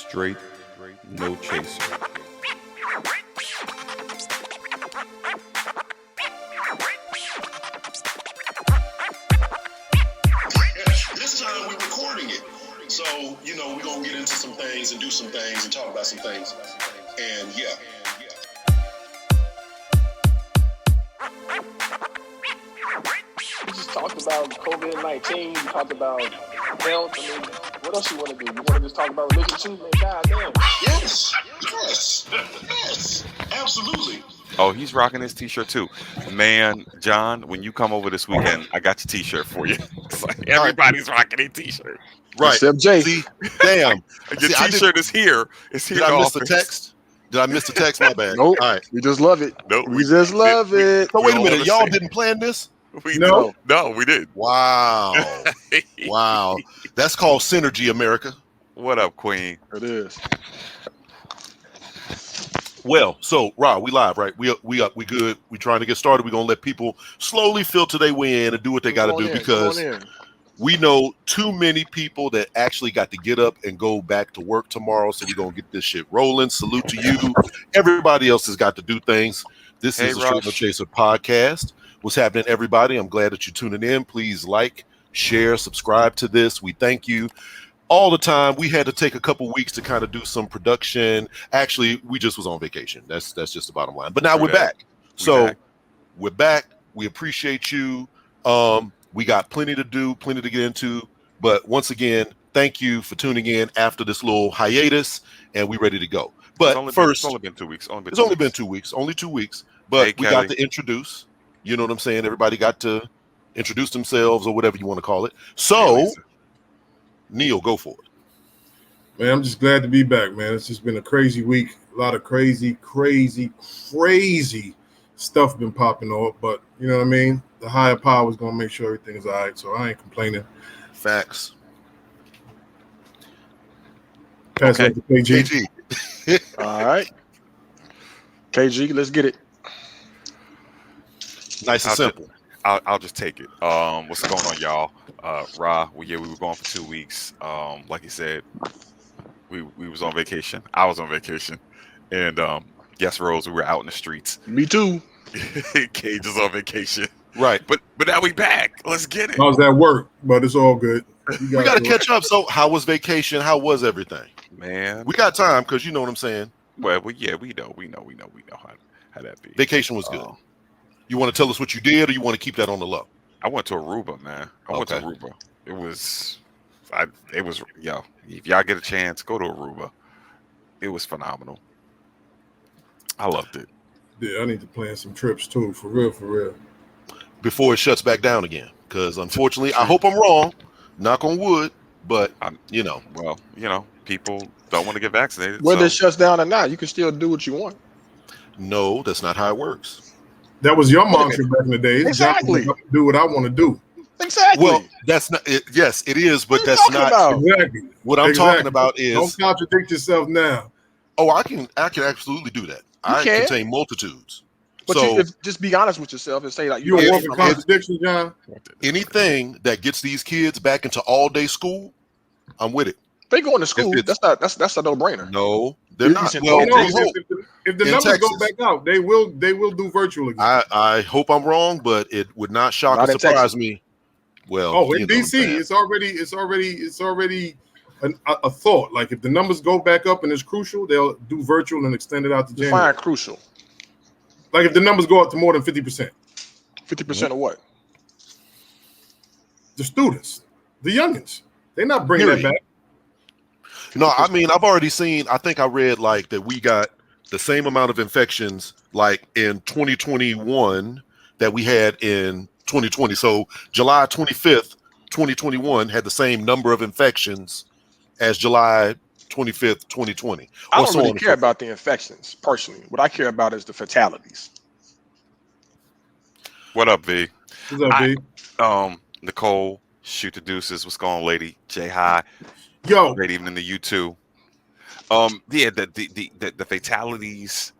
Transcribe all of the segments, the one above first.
Straight, no chaser. This time we're recording it. So, we're going to get into some things and do some things and talk about some things. And yeah. We just talked about COVID-19. We talked about health. I mean, what else you want to do? You want to just talk about religion too? Man, goddamn. Yes, absolutely. Oh, he's rocking his t-shirt too. Man, John, when you come over this weekend, I got your t-shirt for you. It's like everybody's rocking a t-shirt. Right. Except Jay. See, damn. Your t-shirt is here. It's here. Did in I the miss the office. text? Did I miss the text? My bad. Nope. All right. We just love it. Nope, We just love it. So wait a all minute. Y'all understand. didn't plan this? We No. did. No, we did. Wow. Wow. That's called synergy, America. What up, Queen? It is. Well, so Rob, we live, right? We good. We trying to get started. We're gonna let people slowly filter their way in and do what they got to do because we know too many people that actually got to get up and go back to work tomorrow. So we're gonna get this shit rolling. Salute to you. Everybody else has got to do things. This is the Straight No Chaser podcast. What's happening, everybody? I'm glad that you're tuning in. Please like, share, subscribe to this. We thank you. All the time. We had to take a couple weeks to kind of do some production. Actually, we just was on vacation. That's just the bottom line. But now we're back. We're back. We appreciate you. We got plenty to do, plenty to get into. But once again, thank you for tuning in after this little hiatus, and we're ready to go. But it's only been 2 weeks. It's only been 2 weeks. Only 2 weeks. But we got to introduce. You know what I'm saying? Everybody got to introduce themselves or whatever you want to call it. So. Neil, go for it. Man, I'm just glad to be back, man. It's just been a crazy week. A lot of crazy stuff been popping up. But, you know what I mean? The higher power is going to make sure everything is all right. So I ain't complaining. Facts. Pass it to KG. All right. KG, let's get it. Nice and simple. I'll just take it. What's going on, y'all? Ra, we were gone for 2 weeks. Like you said, we was on vacation. I was on vacation, and yes, Rose, we were out in the streets. Me too. Cage is on vacation, right? But now we back. Let's get it. How's that work? But it's all good. We got to catch up. So, how was vacation? How was everything? Man, we got time because you know what I'm saying. Well, yeah, we know how that be. Vacation was good. You want to tell us what you did, or you want to keep that on the low? I went to Aruba, man. I went to Aruba. It was, if y'all get a chance, go to Aruba. It was phenomenal. I loved it. Yeah, I need to plan some trips too, for real. Before it shuts back down again, because unfortunately, I hope I'm wrong. Knock on wood, but people don't want to get vaccinated. Whether it shuts down or not, you can still do what you want. No, that's not how it works. That was your mantra back in the day. Exactly. Do what I want to do. Exactly. Well, that's not. Yes, it is, but that's not. Exactly. What I'm talking about is. Don't contradict yourself now. Oh, I can absolutely do that. I contain multitudes. But so just be honest with yourself and say like you don't want a contradiction, John. Anything that gets these kids back into all-day school, I'm with it. They going to school. That's a no-brainer. No, they're not. Well, if the numbers go back out, they will do virtual again. I hope I'm wrong, but it would not shock or surprise me. Well, in DC, it's already a thought. Like if the numbers go back up and it's crucial, they'll do virtual and extend it out to January. Define crucial. Like if the numbers go up to more than 50%. 50% of what? The students, the youngins, they're not bringing that back. No, I mean, I've already seen, I think I read like that we got the same amount of infections like in 2021 that we had in 2020. So July 25th, 2021 had the same number of infections as July 25th, 2020. I don't really care about the infections personally. What I care about is the fatalities. What up, V? What's up, V? Nicole, shoot the deuces. What's going on, lady? Jay High. Yo, great evening to you too. The fatalities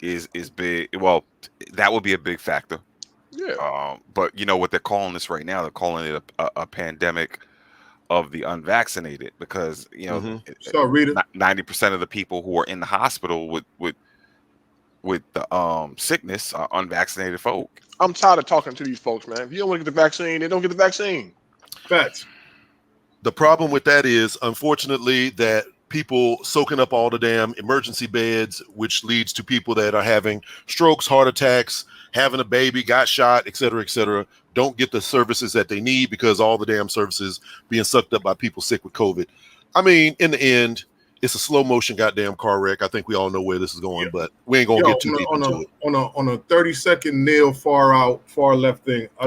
is big. Well, that would be a big factor. Yeah. But you know what they're calling this right now? They're calling it a pandemic of the unvaccinated, because you know, So read it. 90% of the people who are in the hospital with the sickness are unvaccinated folk. I'm tired of talking to these folks, man. If you don't want to get the vaccine, they don't get the vaccine. Facts. The problem with that is, unfortunately, that people soaking up all the damn emergency beds, which leads to people that are having strokes, heart attacks, having a baby, got shot, et cetera, don't get the services that they need because all the damn services being sucked up by people sick with COVID. I mean, in the end, it's a slow motion goddamn car wreck. I think we all know where this is going, but we ain't gonna get too deep into it. On a 30-second nail far out, far left thing. I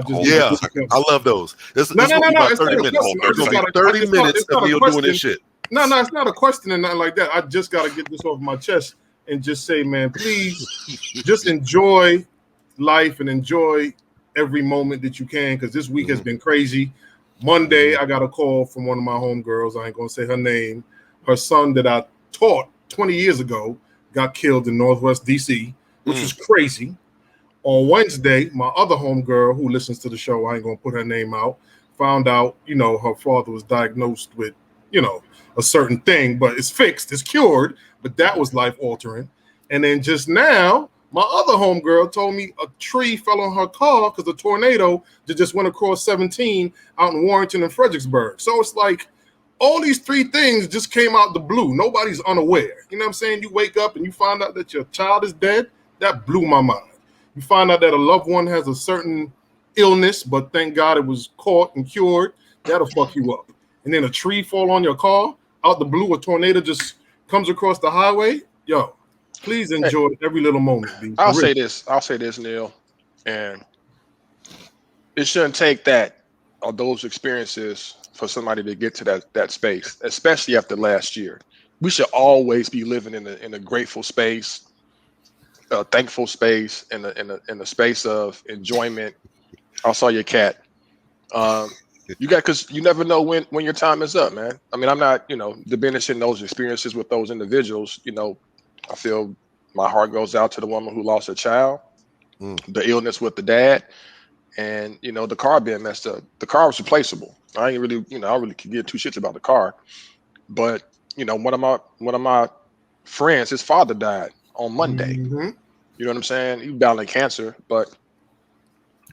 love those. No. It's 30 minutes. There's gonna be 30 minutes of Neil doing this shit. No, it's not a question and nothing like that. I just got to get this off my chest and just say, man, please just enjoy life and enjoy every moment that you can, because this week has been crazy. Monday, I got a call from one of my homegirls. I ain't going to say her name. Her son that I taught 20 years ago got killed in Northwest D.C., which was crazy. On Wednesday, my other homegirl who listens to the show, I ain't going to put her name out, found out, her father was diagnosed with, a certain thing, but it's fixed, it's cured, but that was life-altering. And then just now, my other homegirl told me a tree fell on her car because the tornado just went across 17 out in Warrington and Fredericksburg. So it's like all these three things just came out the blue. Nobody's unaware. You know what I'm saying? You wake up and you find out that your child is dead. That blew my mind. You find out that a loved one has a certain illness, but thank God it was caught and cured. That'll fuck you up. And then a tree fall on your car out the blue, a tornado just comes across the highway. Yo, please enjoy every little moment. I'll say this, Neil, and it shouldn't take that or those experiences for somebody to get to that space, especially after last year. We should always be living in a grateful space, a thankful space, in the space of enjoyment. I saw your cat. Because you never know when your time is up, man. I mean, I'm not, diminishing those experiences with those individuals. I feel my heart goes out to the woman who lost her child, the illness with the dad, and the car being messed up. The car was replaceable. I ain't really, I really could give two shits about the car, but one of my friends, his father died on Monday. You know what I'm saying? He was battling cancer, but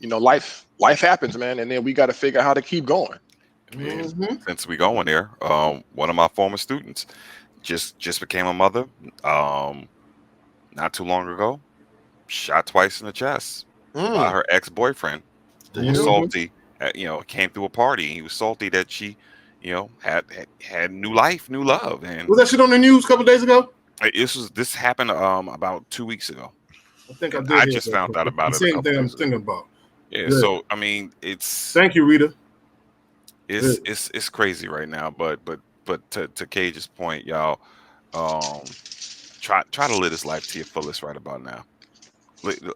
life happens, man, and then we got to figure out how to keep going. Since we going there, one of my former students just became a mother not too long ago, shot twice in the chest by her ex-boyfriend, who was salty. Came through a party. He was salty that she had new life, new love. And was that shit on the news a couple days ago? This happened about 2 weeks ago. I think I just found out about it. Same thing I'm thinking about. Yeah, good. So I mean, it's. Thank you, Rita. It's crazy right now, but to Cage's point, y'all, try to live this life to your fullest right about now.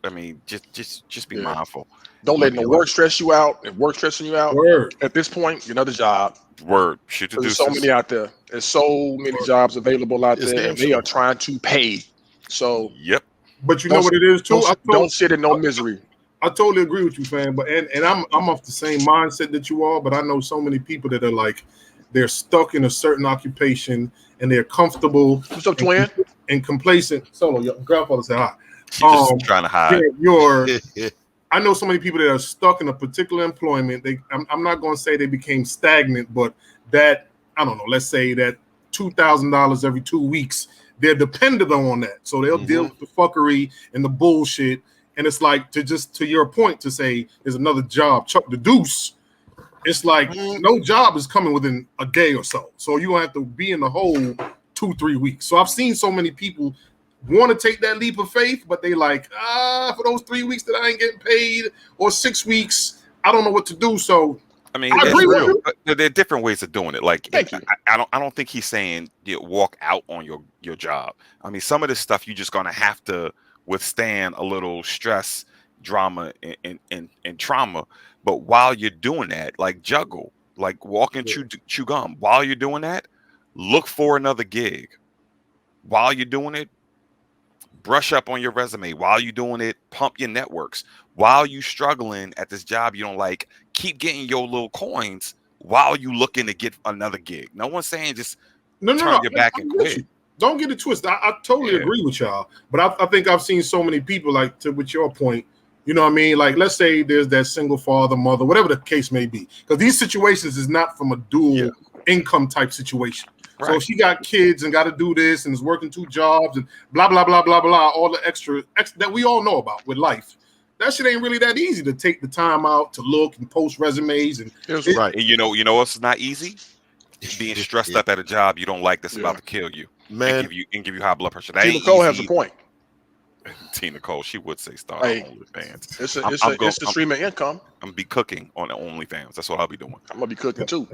I mean, just be mindful. Don't let no work stress you out. If work stressing you out, at this point, another job. There's so many out there. There's so many jobs available out there, and they are trying to pay. So But you know what it is too. Don't sit in no misery. I totally agree with you, fam. But and I'm of the same mindset that you are. But I know so many people that are like, they're stuck in a certain occupation and they're comfortable. What's up, twin? And complacent. Solo, your grandfather said hi. Just trying to hide. I know so many people that are stuck in a particular employment. I'm not going to say they became stagnant, but that, I don't know, let's say that $2,000 every 2 weeks, they're dependent on that. So they'll deal with the fuckery and the bullshit. And it's like, to your point, to say there's another job, Chuck the Deuce. It's like no job is coming within a day or so. So you have to be in the hole 2-3 weeks. So I've seen so many people want to take that leap of faith, but they like, for those 3 weeks that I ain't getting paid or 6 weeks, I don't know what to do. So I mean, I agree with you. There are different ways of doing it. Like, I don't think he's saying walk out on your job. I mean, some of this stuff you're just gonna have to withstand a little stress, drama, and trauma. But while you're doing that, like juggle, like walk and chew gum. While you're doing that, look for another gig. While you're doing it, brush up on your resume. While you're doing it, pump your networks. While you're struggling at this job you don't like, keep getting your little coins while you looking to get another gig. No one's saying just no. turn your back and quit. Don't get it twisted. I totally agree with y'all, but I think I've seen so many people like with your point. You know what I mean? Like, let's say there's that single father, mother, whatever the case may be, because these situations is not from a dual income type situation. Right. So if she got kids and got to do this and is working 2 jobs and blah blah blah blah blah, all the extra that we all know about with life. That shit ain't really that easy to take the time out to look and post resumes and right. And you know what's not easy? Being stressed up at a job you don't like that's about to kill you, man, and give you high blood pressure. That Tina Cole has a point. Tina Cole, she would say start on OnlyFans. It's a stream of income. I'm gonna be cooking on the OnlyFans. That's what I'll be doing. I'm gonna be cooking too.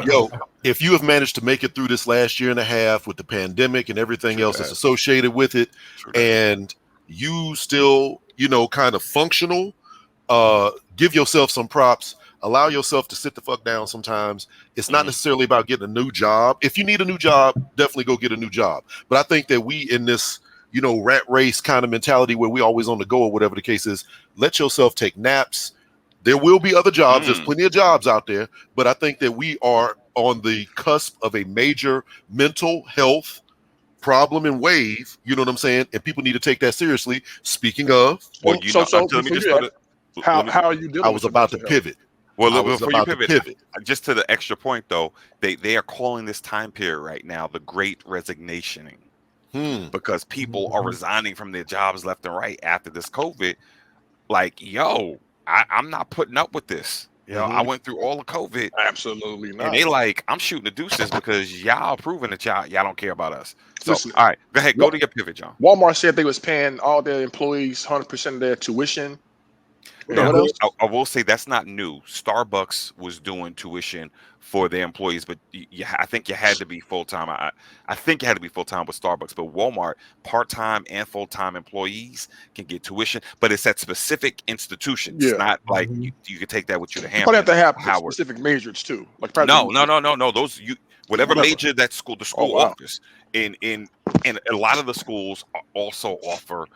Yo, if you have managed to make it through this last year and a half with the pandemic and everything else that's associated with it, and you still, kind of functional, give yourself some props. Allow yourself to sit the fuck down sometimes. It's not necessarily about getting a new job. If you need a new job, definitely go get a new job. But I think that we in this, rat race kind of mentality where we always on the go or whatever the case is, let yourself take naps. There will be other jobs. There's plenty of jobs out there. But I think that we are on the cusp of a major mental health problem and wave. You know what I'm saying? And people need to take that seriously. Speaking of, how are you doing? I was about to pivot. Well, before you pivot, just to the extra point though, they are calling this time period right now the Great Resignationing, because people are resigning from their jobs left and right after this COVID. Like, yo, I'm not putting up with this. I went through all of COVID. Absolutely not. And they like, I'm shooting the deuces because y'all proving that y'all don't care about us. So, listen, all right, go ahead, go to your pivot, John. Walmart said they was paying all their employees 100% of their tuition. I will say that's not new. Starbucks was doing tuition for their employees, but I think you had to be full time. I think you had to be full time with Starbucks, but Walmart, part time and full time employees can get tuition, but it's at specific institutions. It's not like you can take that with you to Hampton. You have to have specific majors too. Like no. Those whatever major that the school offers. And a lot of the schools also offer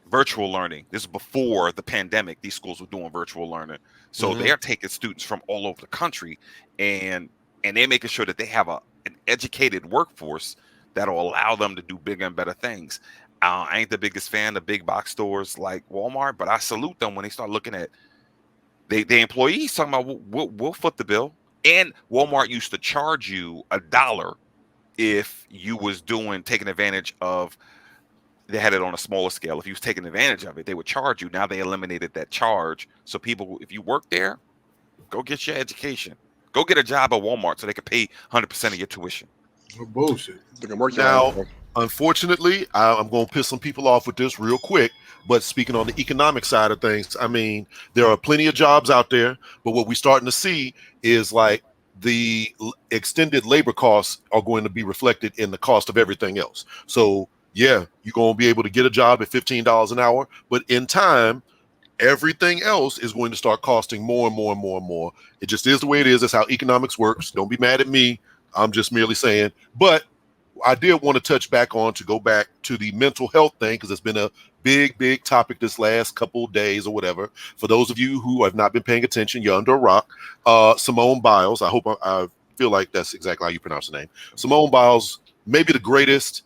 virtual learning. This is before the pandemic. These schools were doing virtual learning. So they're taking students from all over the country and they're making sure that they have an educated workforce that'll allow them to do bigger and better things. I ain't the biggest fan of big box stores like Walmart, but I salute them when they start looking at the employees talking about we'll foot the bill. And Walmart used to charge you $1 if you was taking advantage of. They had it on a smaller scale. If you was taking advantage of it, they would charge you. Now they eliminated that charge. So people, if you work there, go get your education. Go get a job at Walmart so they can pay 100% of your tuition. No bullshit. Now, unfortunately, I'm going to piss some people off with this real quick. But speaking on the economic side of things, I mean, there are plenty of jobs out there. But what we're starting to see is like the extended labor costs are going to be reflected in the cost of everything else. So yeah, you're going to be able to get a job at $15 an hour, but in time, everything else is going to start costing more and more and more and more. It just is the way it is. That's how economics works. Don't be mad at me. I'm just merely saying. But I did want to go back to the mental health thing because it's been a big, big topic this last couple of days or whatever. For those of you who have not been paying attention, you're under a rock. Simone Biles, I hope I feel like that's exactly how you pronounce the name. Simone Biles, maybe the greatest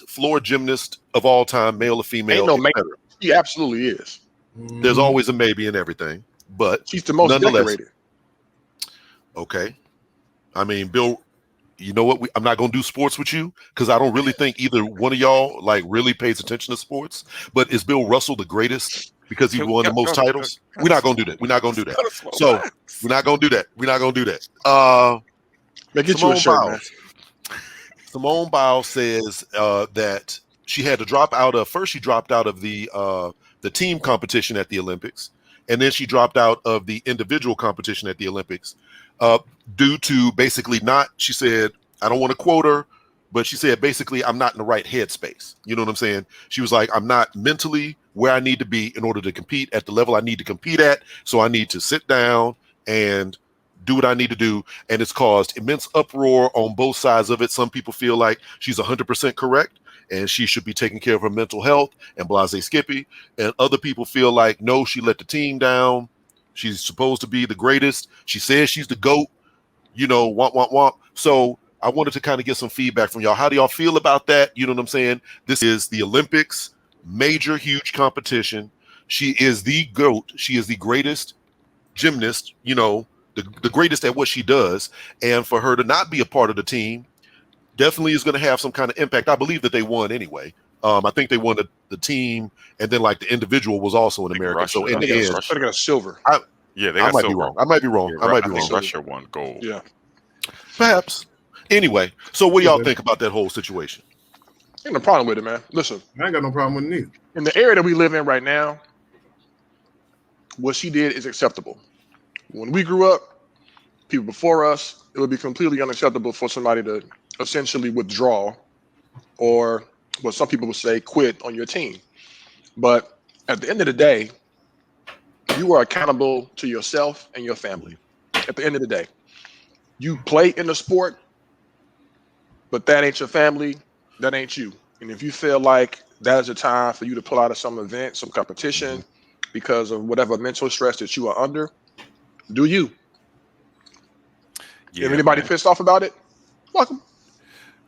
floor gymnast of all time, male or female. Ain't no maybe. She absolutely is. There's always a maybe in everything, but she's the most decorated. Okay. I mean, Bill, you know what? I'm not going to do sports with you because I don't really think either one of y'all like really pays attention to sports. But is Bill Russell the greatest because he won the most titles? We're not going to do that. We're not going to do that. So we're not going to do that. We're not going to do that. Get you a shirt, man. Simone Biles says that she had to drop out of the team competition at the Olympics, and then she dropped out of the individual competition at the Olympics due to basically she said, I don't want to quote her, but she said basically, I'm not in the right headspace. You know what I'm saying? She was like, I'm not mentally where I need to be in order to compete at the level I need to compete at. So I need to sit down and do what I need to do. And it's caused immense uproar on both sides of it. Some people feel like she's 100% correct and she should be taking care of her mental health and blase Skippy. And other people feel like, no, she let the team down. She's supposed to be the greatest. She says she's the GOAT. You know, womp. So I wanted to kind of get some feedback from y'all. How do y'all feel about that? You know what I'm saying? This is the Olympics, major, huge competition. She is the GOAT. She is the greatest gymnast, you know, the greatest at what she does. And for her to not be a part of the team definitely is going to have some kind of impact. I believe that they won anyway. I think they won the team, and then like the individual was also an American. Russia, so in the end, they got a silver. They I got might silver. be wrong. I might be wrong. Yeah, I might be I think wrong. Russia won gold. Yeah, Perhaps. Anyway, so what do y'all think about that whole situation? ain't no problem with it, man. Listen, I ain't got no problem with it either. in the area that we live in right now, what she did is acceptable. When we grew up, people before us, it would be completely unacceptable for somebody to essentially withdraw, or what some people would say, quit on your team. But at the end of the day, you are accountable to yourself and your family. At the end of the day, you play in the sport, but that ain't your family. That ain't you. And if you feel like that is a time for you to pull out of some event, some competition, because of whatever mental stress that you are under, do you. Yeah, if anybody man. pissed off about it, welcome.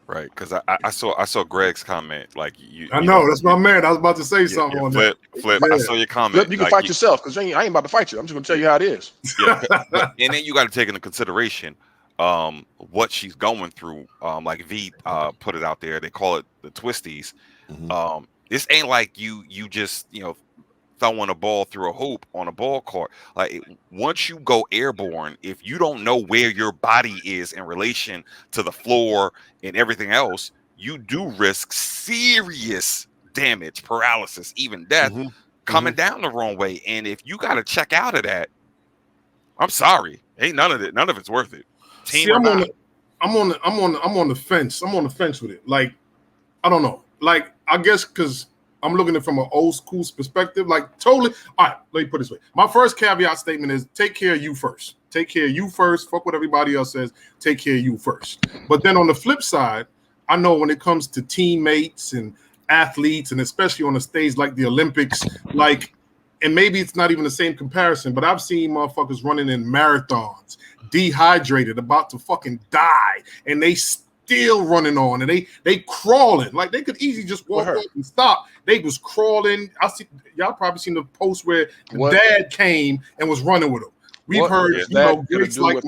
Right, because I saw Greg's comment. Like I know that's my man. I was about to say something on Flip. that. I Yeah. saw your comment. Flip, you can like, fight yourself, because I ain't about to fight you. I'm just going to tell you how it is. Yeah, and then you got to take into consideration what she's going through. Like V put it out there. They call it the twisties. This ain't like you just throwing a ball through a hoop on a ball court. Like once you go airborne, if you don't know where your body is in relation to the floor and everything else, you do risk serious damage, paralysis, even death coming down the wrong way. And if you got to check out of that, I'm sorry, ain't none of it's worth it. See, I'm on the fence. I'm on the fence with it. Like, I don't know. Like, I guess because I'm looking at it from an old school perspective. Like, totally. All right, let me put it this way. My first caveat statement is take care of you first. Take care of you first. Fuck what everybody else says. Take care of you first. But then on the flip side, I know when it comes to teammates and athletes, and especially on a stage like the Olympics, like, and maybe it's not even the same comparison, but I've seen motherfuckers running in marathons, dehydrated, about to fucking die, and they still running on, and they crawling. Like, they could easily just walk up and stop. They was crawling. Y'all probably seen the post where the dad came and was running with him. We've heard, greats like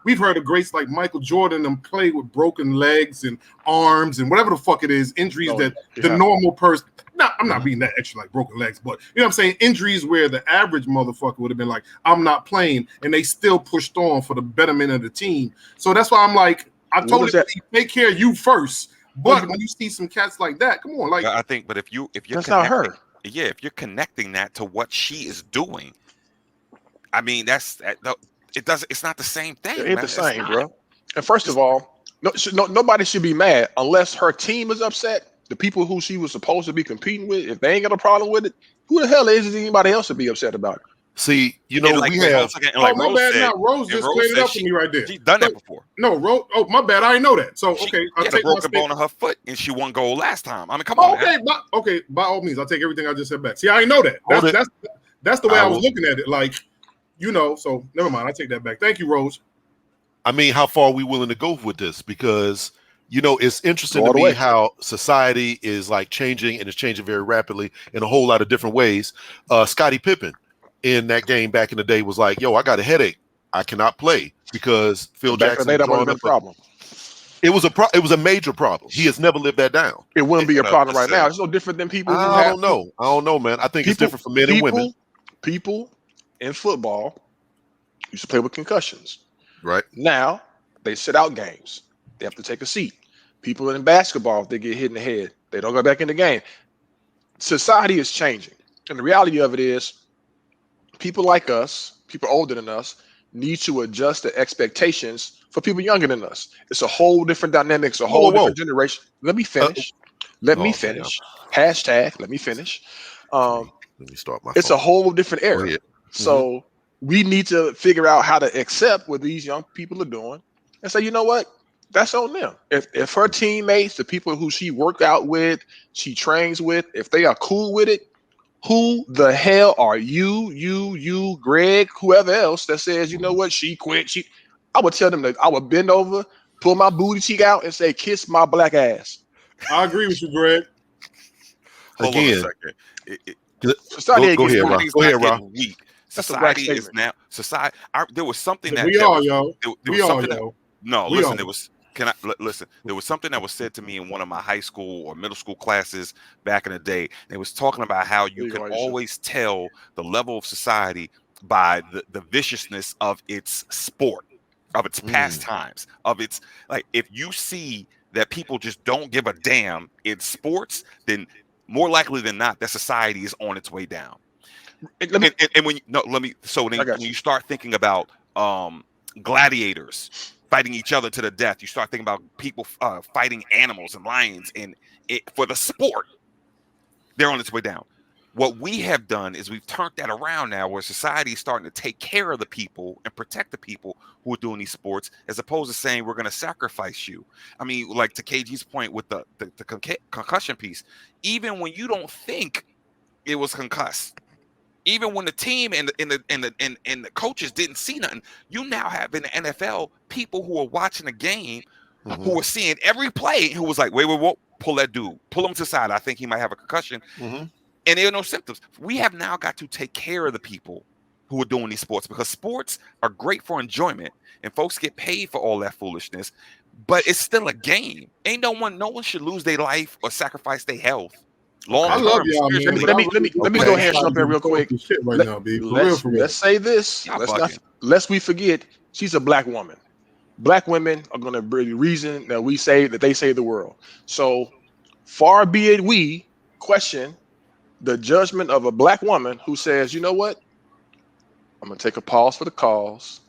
we've heard of greats like Michael Jordan and play with broken legs and arms and whatever the fuck it is, injuries that the normal person. Now, I'm not being that extra like broken legs, but you know what I'm saying? Injuries where the average motherfucker would have been like, I'm not playing, and they still pushed on for the betterment of the team. So that's why I'm like, I told you take care of you first. But when you see some cats like that, come on, like I think. But if you're that's not her. Yeah, if you're connecting that to what she is doing, I mean, it's not the same thing. It ain't the same, bro. And first of all, nobody should be mad unless her team is upset. The people who she was supposed to be competing with, if they ain't got a problem with it, who the hell is anybody else to be upset about it? See, we have. Oh, my bad. Now Rose just cleared it up for me right there. She's done that before. No, Rose. Oh, my bad. I didn't know that. So okay, I'll take a broken bone in her foot, and she won gold last time. I mean, come on. Okay. By all means, I'll take everything I just said back. See, I didn't know that. That's the way I was looking at it. Like, so never mind. I take that back. Thank you, Rose. I mean, how far are we willing to go with this? Because it's interesting to me how society is like changing, and it's changing very rapidly in a whole lot of different ways. Scottie Pippen in that game back in the day was like, yo, I got a headache. I cannot play because Phil Jackson was drawing up a problem. It was a major problem. He has never lived that down. It wouldn't be a problem right now. It's no different than people. I don't know, man. I think it's different for men and women. People in football used to play with concussions. Right. Now they sit out games. They have to take a seat. People in basketball, if they get hit in the head, they don't go back in the game. Society is changing. And the reality of it is people like us, people older than us, need to adjust the expectations for people younger than us. It's a whole different dynamic. It's a whole different generation. Let me finish. Let me finish. Hashtag, let me finish. Let me start my It's phone. a whole different era. So we need to figure out how to accept what these young people are doing and say, you know what? That's on them. If her teammates, the people who she worked out with, she trains with, if they are cool with it, Who the hell are you, Greg, whoever else that says, you know what, she quit. I would tell them that I would bend over, pull my booty cheek out, and say, kiss my black ass. I agree with you, Greg. Hold on a Again, second. go ahead, Rob. Go ahead, Rob. Weak. That's a black Society is statement. now society. There was something that We are, yo. We are, something yo. no, We listen. are. There was. Can I listen? There was something that was said to me in one of my high school or middle school classes back in the day. It was talking about how you can always tell the level of society by the viciousness of its sport, of its pastimes, of its like. If you see that people just don't give a damn in sports, then more likely than not, that society is on its way down. And when you start thinking about gladiators fighting each other to the death, you start thinking about people fighting animals and lions, and for the sport, they're on its way down. What we have done is we've turned that around now, where society is starting to take care of the people and protect the people who are doing these sports, as opposed to saying we're going to sacrifice you. I mean, like to KG's point with the concussion piece, even when you don't think it was concussed, even when the team and the coaches didn't see nothing, you now have in the NFL people who are watching the game, who are seeing every play, who was like, wait, pull that dude, pull him to the side. I think he might have a concussion. And there are no symptoms. We have now got to take care of the people who are doing these sports, because sports are great for enjoyment and folks get paid for all that foolishness, but it's still a game. Ain't no one should lose their life or sacrifice their health. I love y'all, man. Let me go ahead and jump in real quick. Let's say this. Lest we forget, she's a black woman. Black women are going to be the reason that they save the world. So far be it we question the judgment of a black woman who says, you know what? I'm going to take a pause for the cause,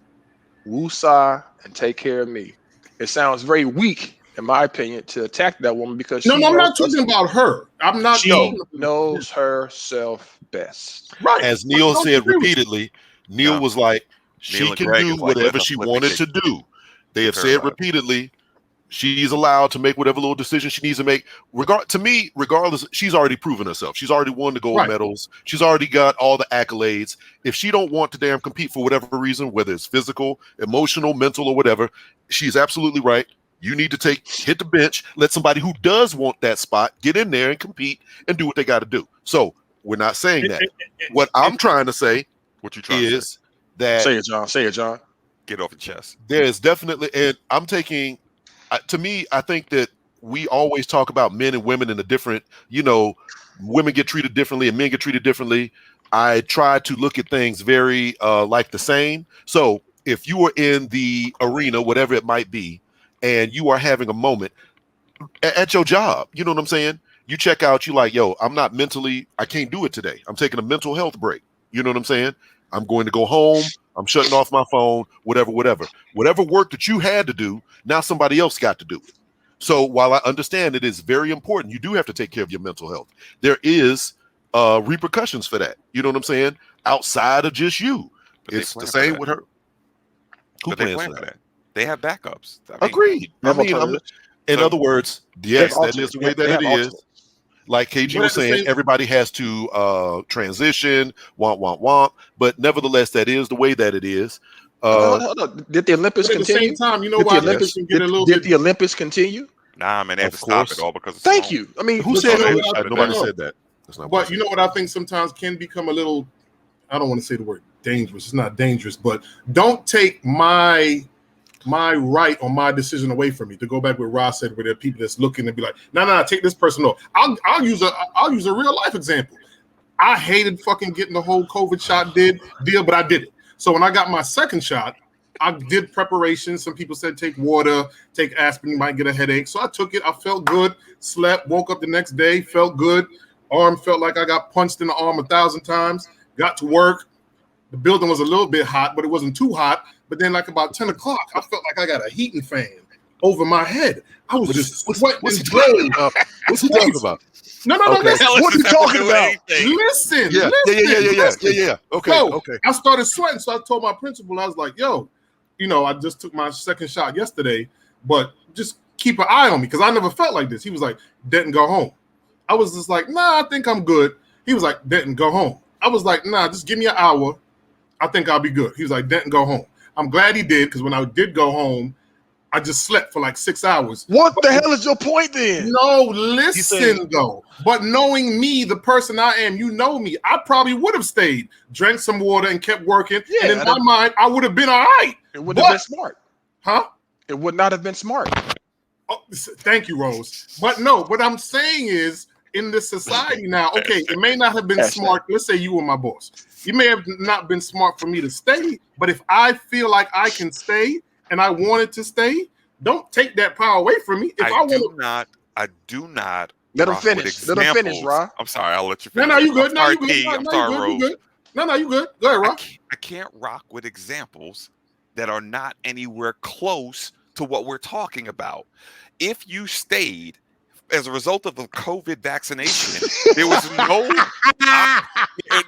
woosah, and take care of me. It sounds very weak, in my opinion, to attack that woman, because I'm not talking about her. I'm not. She knows herself best. Right. As Neil said repeatedly, Neil was like, she can do whatever she wanted to do. They have said repeatedly, she's allowed to make whatever little decision she needs to make. Regardless, she's already proven herself. She's already won the gold medals. She's already got all the accolades. If she don't want to damn compete for whatever reason, whether it's physical, emotional, mental, or whatever, she's absolutely right. You need to hit the bench, let somebody who does want that spot get in there and compete and do what they got to do. So we're not saying that. What I'm trying to say is that... Say it, John. Get off the chest. There's definitely... And I'm taking... To me, I think that we always talk about men and women in a different... women get treated differently and men get treated differently. I try to look at things very like the same. So if you are in the arena, whatever it might be, and you are having a moment at your job, you know what I'm saying? You check out, you like, yo, I'm not mentally, I can't do it today. I'm taking a mental health break. You know what I'm saying? I'm going to go home. I'm shutting off my phone, whatever. Whatever work that you had to do, now somebody else got to do it. So while I understand it is very important, you do have to take care of your mental health. There is repercussions for that. You know what I'm saying? Outside of just you. But it's the same with her. Who plans for that? They have backups. Agreed. In other words, yes, that is the way that it is. Like KG was saying, everybody has to transition, womp. But nevertheless, that is the way that it is. Hold on. Did the Olympics continue? At the same time, you know why did the Olympics continue? Nah, man, they had to stop it all because of Thank you. I mean, who said that? Nobody said that. But you know what I think sometimes can become a little, I don't want to say the word dangerous. It's not dangerous, but don't take my right or my decision away from me. To go back what Ross said, where there are people that's looking and be like, no, take this person off. I'll use a real life example. I hated fucking getting the whole COVID shot deal, but I did it. So when I got my second shot, I did preparation. Some people said take water, take aspirin, you might get a headache. So I took it. I felt good, slept, woke up the next day, felt good. Arm felt like I got punched in the arm 1,000 times. Got to work. The building was a little bit hot, but it wasn't too hot. But then like about 10 o'clock, I felt like I got a heating fan over my head. I was just sweating. What's he talking about? No. Okay. What are you talking about? Listen. Yeah. Okay. I started sweating, so I told my principal, I was like, yo, I just took my second shot yesterday, but just keep an eye on me because I never felt like this. He was like, didn't go home. I was just like, nah, I think I'm good. He was like, Denton, go home. I was like, nah, just give me an hour. I think I'll be good. He was like, Denton, go home. I'm glad he did, because when I did go home, I just slept for like 6 hours. What the hell is your point then? No, listen though. But knowing me, the person I am, you know me, I probably would have stayed, drank some water, and kept working. Yeah, and in my mind, I would have been all right. It wouldn't have been smart. Huh? It would not have been smart. Oh, thank you, Rose. But no, what I'm saying is, in this society now, okay, it may not have been smart. Let's say you were my boss. You may have not been smart for me to stay, but if I feel like I can stay and I wanted to stay, don't take that power away from me. If I do not. Let him finish. Let him finish, Rob. I'm sorry. I'll let you finish. No, you good. No, you good. I'm sorry, Rose. No, you good. Go ahead, Rob. I can't rock with examples that are not anywhere close to what we're talking about. If you stayed as a result of the COVID vaccination,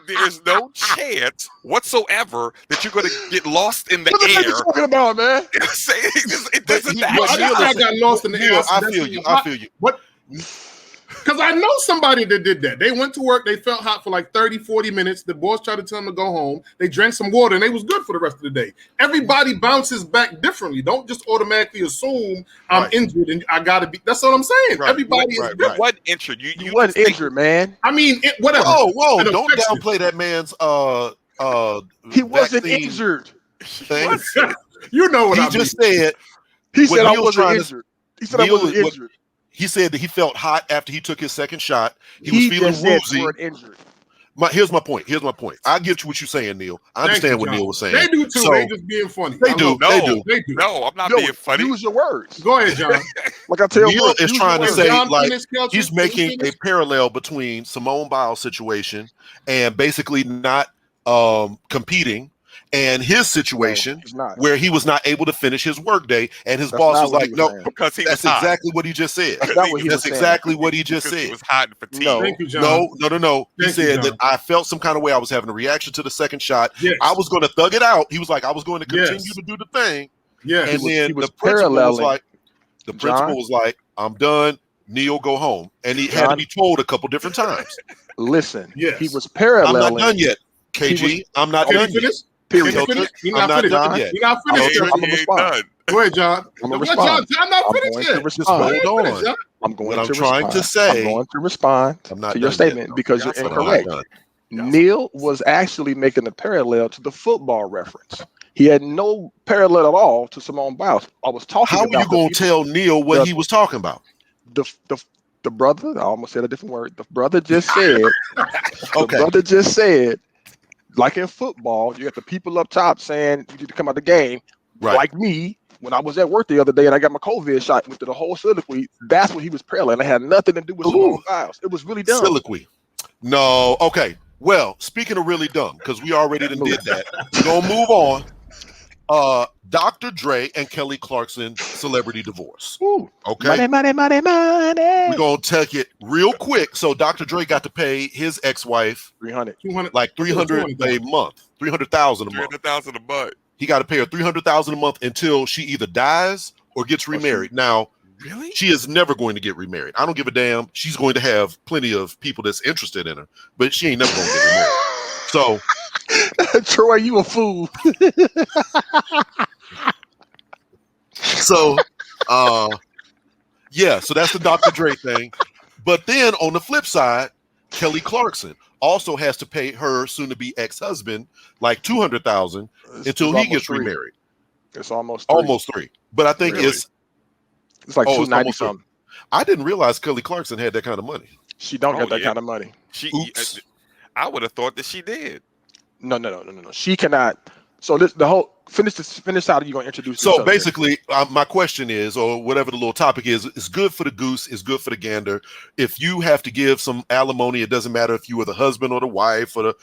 there's no chance whatsoever that you're going to get lost in the air. What are you talking about, man? It doesn't I got lost in the air. I feel you. What? Because I know somebody that did that. They went to work. They felt hot for like 30, 40 minutes. The boss tried to tell them to go home. They drank some water, and they was good for the rest of the day. Everybody bounces back differently. Don't just automatically assume I'm injured and I got to be. That's what I'm saying. Right, Everybody is different. You wasn't injured. You wasn't injured, man. I mean, whatever. Whoa. Don't downplay that man's he wasn't injured. Thing. You know what he just said. He said I wasn't injured. He said I wasn't injured. He said that he felt hot after he took his second shot. He was feeling woozy. Here's my point. I get you what you're saying, Neil. I understand what Neil was saying. They do too. So, they just being funny. They do. No, I'm not being funny. Use your words. Go ahead, John. Like I tell Neil is trying to say, like, he's making finish? a parallel between Simone Biles' situation and basically not competing, and his situation where he was not able to finish his workday, and his boss was like, "No, because that's exactly what he just said. That's exactly what he just said. He was hot and fatigued. No, thank you, John. No. He said that I felt some kind of way. I was having a reaction to the second shot. Yes. I was going to thug it out. He was like, I was going to continue to do the thing. Yeah, and then the principal was like, I'm done. Neil, go home. And he had to be told a couple different times. Listen, he was paralleling. I'm not done yet, KG. I'm not done yet. Period. You're not finished. You're not finished. I'm gonna respond. Go ahead, John. I'm gonna respond. I'm not finished yet. Hold on. I'm going to respond to your statement because you're incorrect. Neil was actually making a parallel to the football reference. He had no parallel at all to Simone Biles. I was talking about. How are you going to tell Neil what he was talking about? The brother, I almost said a different word. The brother just said, like in football, you got the people up top saying you need to come out the game. Right. Like me, when I was at work the other day and I got my COVID shot, went through the whole soliloquy. That's what he was paralleling. It had nothing to do with Simone Biles. It was really dumb. Soliloquy. No. Okay. Well, speaking of really dumb, because we already did that, we're going to move on. Dr. Dre and Kelly Clarkson celebrity divorce. Ooh, okay. Money. We're going to take it real quick. So Dr. Dre got to pay his ex-wife $300 like $300 a month, $300,000 a month. $300,000 a month. He got to pay her $300,000 a month until she either dies or gets remarried. Now, really? She is never going to get remarried. I don't give a damn. She's going to have plenty of people that's interested in her, but she ain't never going to get remarried. So, Troy, you a fool. So, so that's the Dr. Dre thing. But then on the flip side, Kelly Clarkson also has to pay her soon-to-be ex-husband like $200,000 until he gets remarried. It's almost three. But I think it's like $290 something. I didn't realize Kelly Clarkson had that kind of money. She don't have that kind of money. I would have thought that she did. No. She cannot. So the whole finish how you're gonna introduce. So basically, my question is, or whatever the little topic is good for the goose, is good for the gander. If you have to give some alimony, it doesn't matter if you were the husband or the wife or the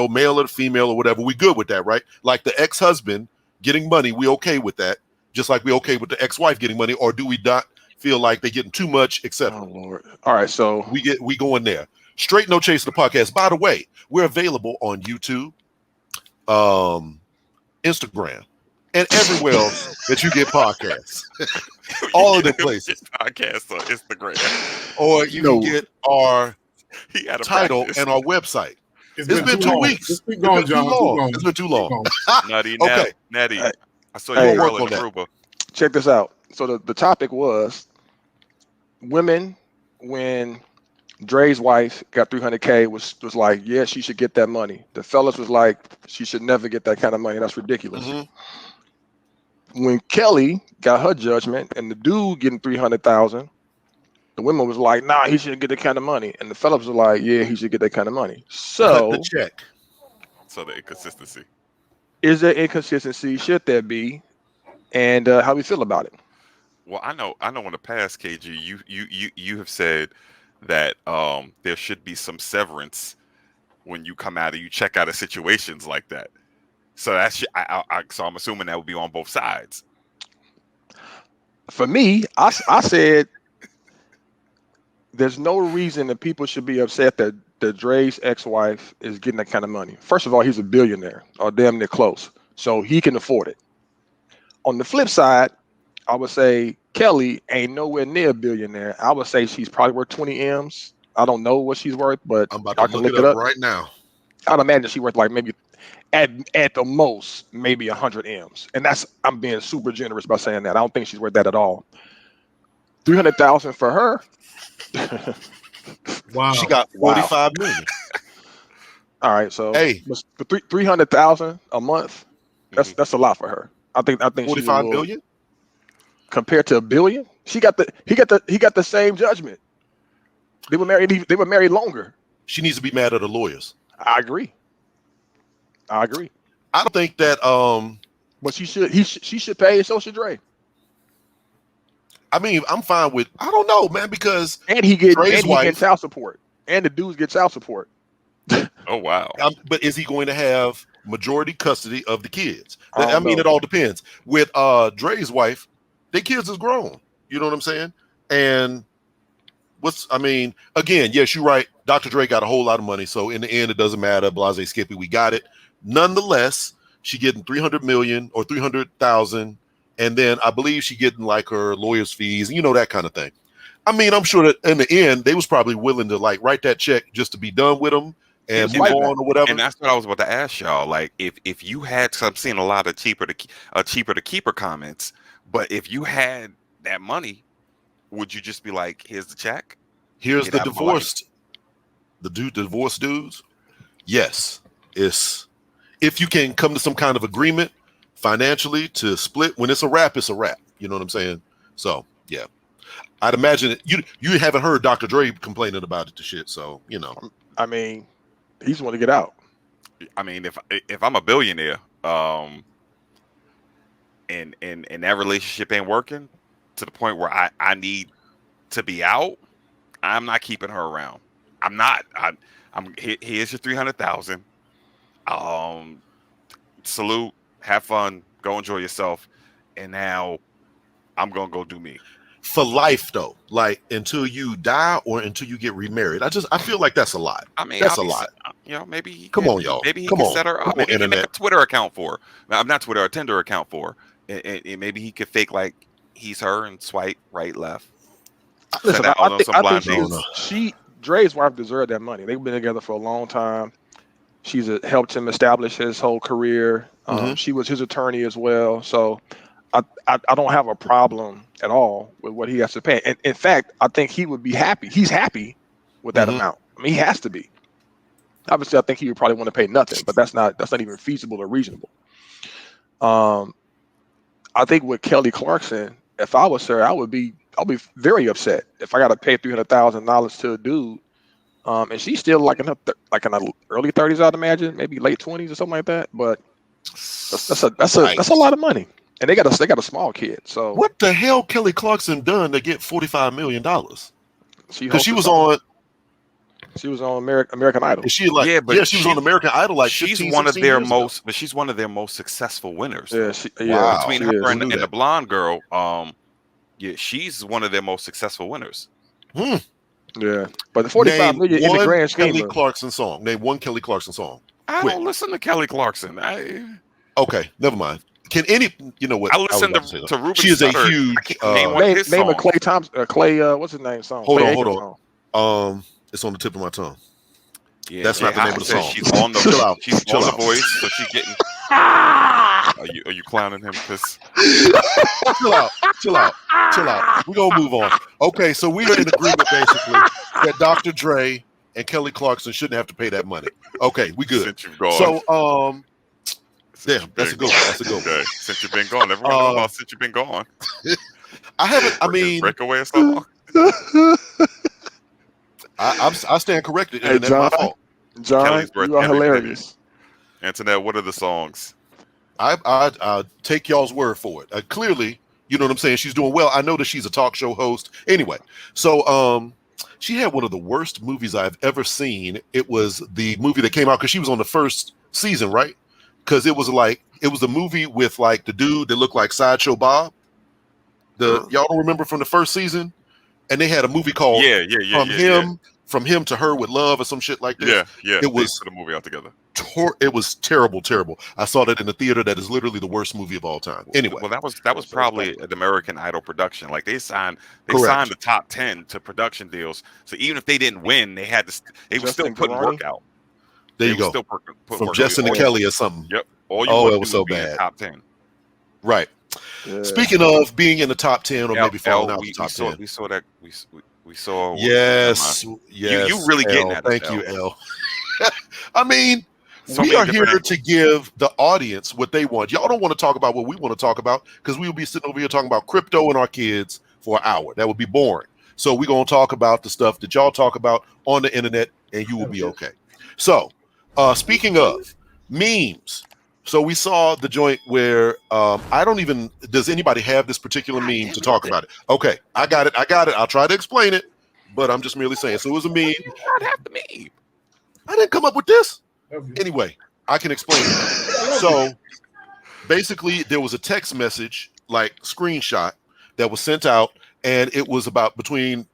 male or the female or whatever. We good with that, right? Like the ex-husband getting money, we okay with that. Just like we okay with the ex-wife getting money, or do we not feel like they're getting too much, etc.? Oh Lord! All right, so we go in there. Straight No Chase the podcast. By the way, we're available on YouTube, Instagram, and everywhere else that you get podcasts. All of the places. Podcasts on Instagram. Or you can get our He had a title practice. and our website. It's been 2 long. weeks. Just keep going, It's been John. too Keep long. going. It's been too long. Nutty, Okay. Nettie. Hey, I saw hey, you work girl on in that. Aruba. check this out. So the topic was women when Dre's wife got 300K was like, yeah, she should get that money. The fellas was like, she should never get that kind of money. That's ridiculous. When Kelly got her judgment and the dude getting 300,000, the women was like, nah, he shouldn't get that kind of money. And the fellas was like, yeah, he should get that kind of money. Cut So the check. So the inconsistency. is there inconsistency? Should there be? And how we feel about it? Well, I know in the past, KG, you have said that there should be some severance when you come out and you check out of situations like that. So that's so I'm assuming that would be on both sides. For me, I said there's no reason that people should be upset that Dre's ex-wife is getting that kind of money. First of all, he's a billionaire or damn near close, so he can afford it. On the flip side, I would say Kelly ain't nowhere near a billionaire. I would say she's probably worth 20 M's. I don't know what she's worth, but I'm about I to can look look it up right now. I'd imagine she's worth like maybe at the most maybe 100 M's, and I'm being super generous by saying that. I don't think she's worth that at all. 300,000 for her. Wow. She got 45 million. All right, so Hey. for 300,000 a month, that's a lot for her. I think 45 billion compared to $1 billion. He got the same judgment. They were married longer. She needs to be mad at the lawyers. I agree. I don't think that but she should pay, and so should Dre. I mean, I'm fine with, I don't know, man, because he gets child support, and the dudes get child support. Oh wow! But is he going to have majority custody of the kids? I mean, it all depends. With Dre's wife, their kids is grown. You know what I'm saying? And again, yes, you're right. Dr. Dre got a whole lot of money, so in the end, it doesn't matter. Blase Skippy, we got it. Nonetheless, she getting 300 million or 300,000. And then I believe she getting like her lawyer's fees, that kind of thing. I mean, I'm sure that in the end, they was probably willing to like write that check just to be done with them and move on or whatever. And that's what I was about to ask y'all. Like, if you had, cause I'm seeing a lot of cheaper to keeper comments, but if you had that money, would you just be like, here's the check? Here's the divorced, divorced dudes. Yes, if you can come to some kind of agreement financially to split, when it's a wrap, it's a wrap. You know what I'm saying? So yeah, I'd imagine you haven't heard Dr. Dre complaining about it to shit. So I mean, he's want to get out. I mean, if I'm a billionaire, and that relationship ain't working to the point where I need to be out, I'm not keeping her around. I'm not. Here's your 300,000. Salute. Have fun, go enjoy yourself, and now I'm gonna go do me. For life though, like until you die or until you get remarried. I feel like that's a lot. I mean, that's a lot. Maybe he come on, y'all. Maybe he can set her up. Maybe he can make a Twitter account for her. I'm not Twitter, a Tinder account for her. And maybe he could fake like he's her and swipe right, left. Listen, I think Dre's wife deserved that money. They've been together for a long time. She's helped him establish his whole career. She was his attorney as well. So I don't have a problem at all with what he has to pay. And in fact, I think he would be happy. He's happy with that amount. I mean, he has to be. Obviously, I think he would probably want to pay nothing, but that's not even feasible or reasonable. I think with Kelly Clarkson, if I was her, I'll be very upset if I got to pay $300,000 to a dude. And she's still like in her early 30s, I'd imagine, maybe late 20s or something like that. But that's a lot of money, and they got a small kid. So what the hell Kelly Clarkson done to get $45 million? Because she was on American Idol. Is she like? Yeah, she was on American Idol. Like she's 15, one of their most, ago. But she's one of their most successful winners. Yeah, between her and the blonde girl, she's one of their most successful winners. Yeah, but the 45 million in the grand scheme. Kelly Clarkson song. Name one Kelly Clarkson song. I don't listen to Kelly Clarkson. Okay, never mind. Can you know what? I listen to Ruben. She is Sutter. a huge name a Clay Thompson. Clay, what's his name? Song. Hold on. It's on the tip of my tongue. Yeah, That's not the name of the song. She's on the Chill out. She's Chill on out. The Voice, so she's getting. Are you clowning him? Cause Chill out. Chill out. Chill out. We're gonna move on. Okay, so we are in agreement basically that Dr. Dre and Kelly Clarkson shouldn't have to pay that money. Okay, we good. since you've gone, So since damn, that's a good one. That's a good one. Okay, since you've been gone, everyone know about since you've been gone. I haven't. I mean, breakaway and stuff. I stand corrected. Hey, And that's my fault. John, Kelly's birthday you are every hilarious. Antoinette, what are the songs? I take y'all's word for it. Clearly, you know what I'm saying. She's doing well. I know that she's a talk show host. Anyway, so she had one of the worst movies I've ever seen. It was the movie that came out because she was on the first season, right? Because it was the movie with like the dude that looked like Sideshow Bob. Y'all don't remember from the first season? And they had a movie called From Him to Her with Love or some shit like this. Yeah. It was put a movie out together. It was terrible. I saw that in the theater. That is literally the worst movie of all time. Anyway, well, that was probably an American Idol production. Like they signed Correct. the top 10 to production deals. So even if they didn't win, they had to. They were still putting work out. There you go. Still From Justin and Kelly or something. Yep. It was so bad. Top 10. Right. Yeah. Speaking of being in the top 10 or maybe falling out the top 10, we saw that. We saw. Yes. You really getting that? Thank you, L. I mean. We are here to give the audience what they want. Y'all don't want to talk about what we want to talk about because we will be sitting over here talking about crypto and our kids for an hour. That would be boring. So we're going to talk about the stuff that y'all talk about on the internet and you will be okay. So speaking of memes, so we saw the joint where does anybody have this particular meme to talk about it? Okay, I got it. I'll try to explain it, but I'm just merely saying. So it was a meme. I have the meme. I didn't come up with this. Anyway, I can explain it. So basically, there was a text message, like screenshot, that was sent out, and it was about between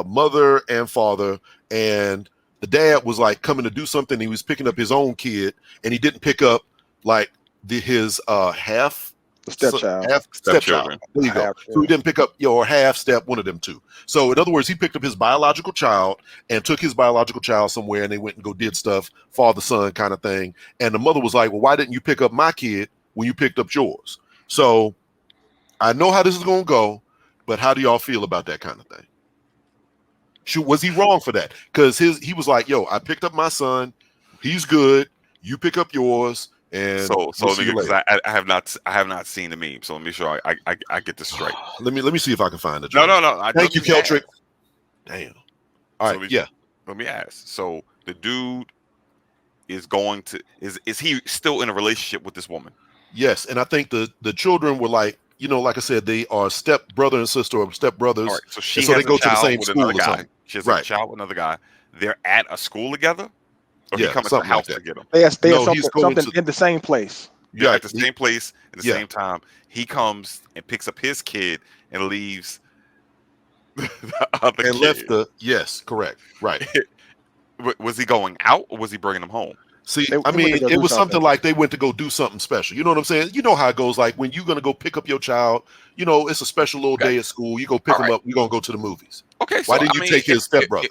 mother and father, and the dad was like coming to do something. He was picking up his own kid, and he didn't pick up like his stepchild. There you go. So he didn't pick up your half step, one of them two. So in other words, he picked up his biological child and took his biological child somewhere, and they went and did stuff, father son kind of thing. And the mother was like, "Well, why didn't you pick up my kid when you picked up yours?" So I know how this is going to go, but how do y'all feel about that kind of thing? Was he wrong for that? Because he was like, "Yo, I picked up my son. He's good. You pick up yours." And so I have not seen the meme. So let me make sure I get this straight. let me see if I can find it. No. Thank you, Keltric. Damn. All right. Let me ask. So the dude is is he still in a relationship with this woman? Yes, and I think the children were like, like I said, they are step brother and sister or step brothers. Right, so they go to the same school or something. She has a child with another guy. They're at a school together. Or he comes to the house to get them. They have something in the same place. Yeah, at the same place at the same time. He comes and picks up his kid and leaves the other kid. Yes, correct. Right. Was he going out or was he bringing them home? See, it was something like they went to go do something special. You know what I'm saying? You know how it goes. Like when you're going to go pick up your child, it's a special little day at school. You go pick him up. We're going to go to the movies. Okay. So, why didn't you take his stepbrother?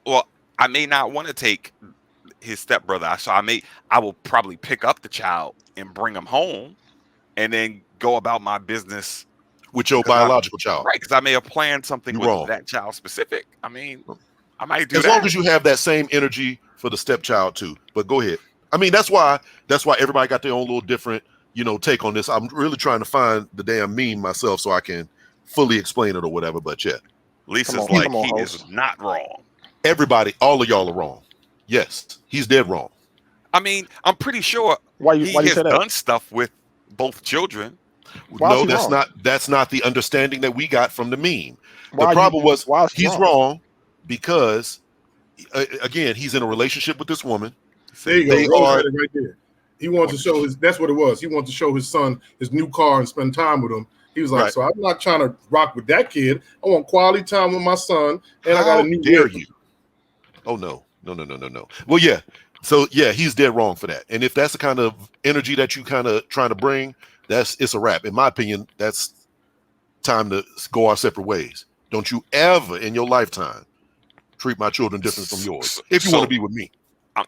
Well, I may not want to take his stepbrother, so I will probably pick up the child and bring him home, and then go about my business with your biological child, right? Because I may have planned something with that child specific. I mean, I might do as long as you have that same energy for the stepchild too. But go ahead. I mean, that's why everybody got their own little different, take on this. I'm really trying to find the damn meme myself so I can fully explain it or whatever. But yeah, Lisa's he is not wrong. Everybody, all of y'all are wrong. Yes, he's dead wrong. I mean, I'm pretty sure he has done stuff with both children. No, that's not the understanding that we got from the meme. The problem was he's wrong because again, he's in a relationship with this woman. There you go. Right there. He wanted to show that's what it was. He wanted to show his son his new car and spend time with him. He was like, so I'm not trying to rock with that kid. I want quality time with my son. And I got a new dare you? Oh no. Well, yeah. So yeah, he's dead wrong for that. And if that's the kind of energy that you kind of trying to bring, it's a wrap. In my opinion, that's time to go our separate ways. Don't you ever in your lifetime treat my children different from yours. If you want to be with me,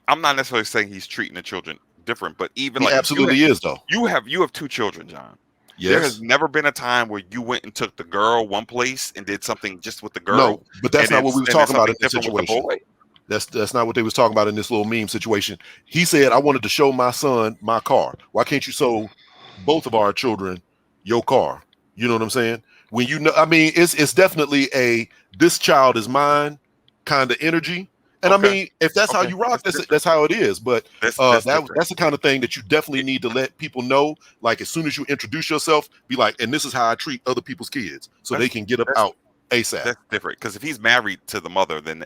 I'm not necessarily saying he's treating the children different, but even he like absolutely is though. You have 2 children, John. Yes. There has never been a time where you went and took the girl one place and did something just with the girl. No, but that's not what we were talking about in this situation. Boy. That's not what they was talking about in this little meme situation. He said, I wanted to show my son my car. Why can't you show both of our children your car? You know what I'm saying? When you know, I mean, it's definitely a this child is mine kind of energy. And I mean, if that's how you rock, that's how it is. But that's the kind of thing that you definitely need to let people know. Like as soon as you introduce yourself, be like, and this is how I treat other people's kids, so they can get up out ASAP. That's different because if he's married to the mother, then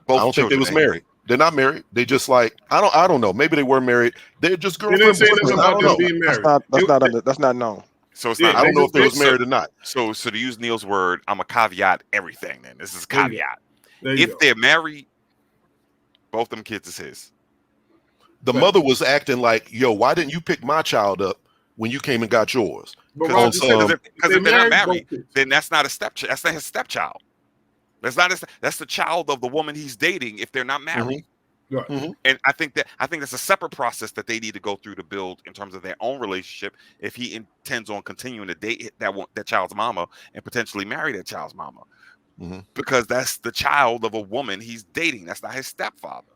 I don't think they was married. They're not married. They just like I don't know. Maybe they were married. They're just girlfriend. That's not known. So it's not. I don't know if they was married or not. So to use Neil's word, I'm a caveat everything. Then this is caveat. If they're married, both them kids is his. The mother was acting like, yo, why didn't you pick my child up when you came and got yours? Because if they're not married, then that's not a stepchild. That's not his stepchild. That's the child of the woman he's dating if they're not married. And I think that's a separate process that they need to go through to build in terms of their own relationship. If he intends on continuing to date that child's mama and potentially marry that child's mama. Because that's the child of a woman he's dating. That's not his stepfather.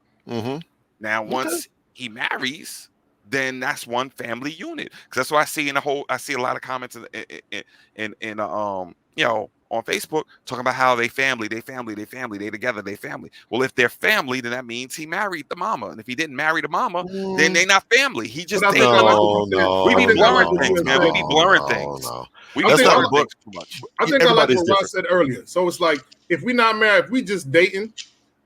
Now, once he marries, then that's one family unit. Because that's what I see I see a lot of comments in on Facebook talking about how they family, they together, they family. Well, if they're family, then that means he married the mama. And if he didn't marry the mama, then they're not family. He just dated the we be blurring things, man. We be blurring things. That's not too much. I think I like what Ross said earlier. So it's like if we're not married, if we just dating,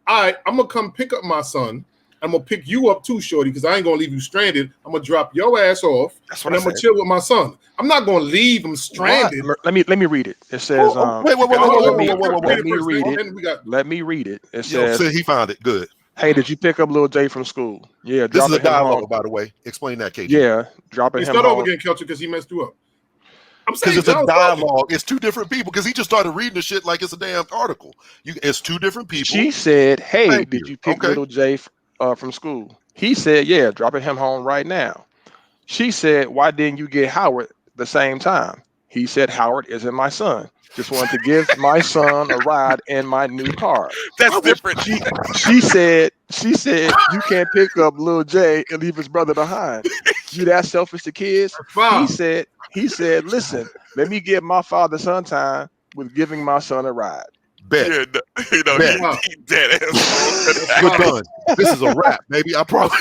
I'm gonna come pick up my son. I'm gonna pick you up too, shorty, because I ain't gonna leave you stranded. I'm gonna drop your ass off, and I'm gonna chill with my son. I'm not gonna leave him stranded. Let me read it. It says, wait. Let me read it. Let me read it. It says, he found it. Good. Hey, did you pick up little Jay from school? Yeah. This is a dialogue, by the way. Explain that, KJ. Yeah, dropping him. Start over again, Keltric, because he messed you up. I'm saying it's a dialogue. It's 2 different people because he just started reading the shit like it's a damn article. It's 2 different people. She said, "Hey, did you pick little Jay from school?" He said, "Yeah, dropping him home right now." She said, "Why didn't you get Howard the same time?" He said, "Howard isn't my son. Just wanted to give my son a ride in my new car." That's different. She said, "You can't pick up little Jay and leave his brother behind. You that selfish to kids?" He said, "Listen, let me give my father-son time with giving my son a ride." Bet. Yeah, he dead ass. Good done. This is a wrap, baby. I promise.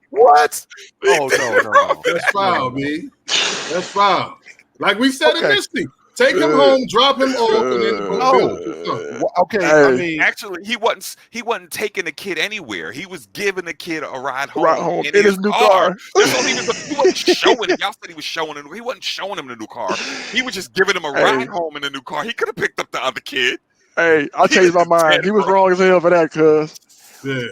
What? Oh no. That's foul, B. That's foul. Like we said initially. Take him home, drop him off, and then go okay. I mean, actually, he wasn't taking the kid anywhere. He was giving the kid a ride home, in his new car. He wasn't showing him. Y'all said he was showing him. He wasn't showing him the new car. He was just giving him a ride home in the new car. He could have picked up the other kid. Hey, I'll change my mind. He was wrong as hell for that, cuz. Yeah.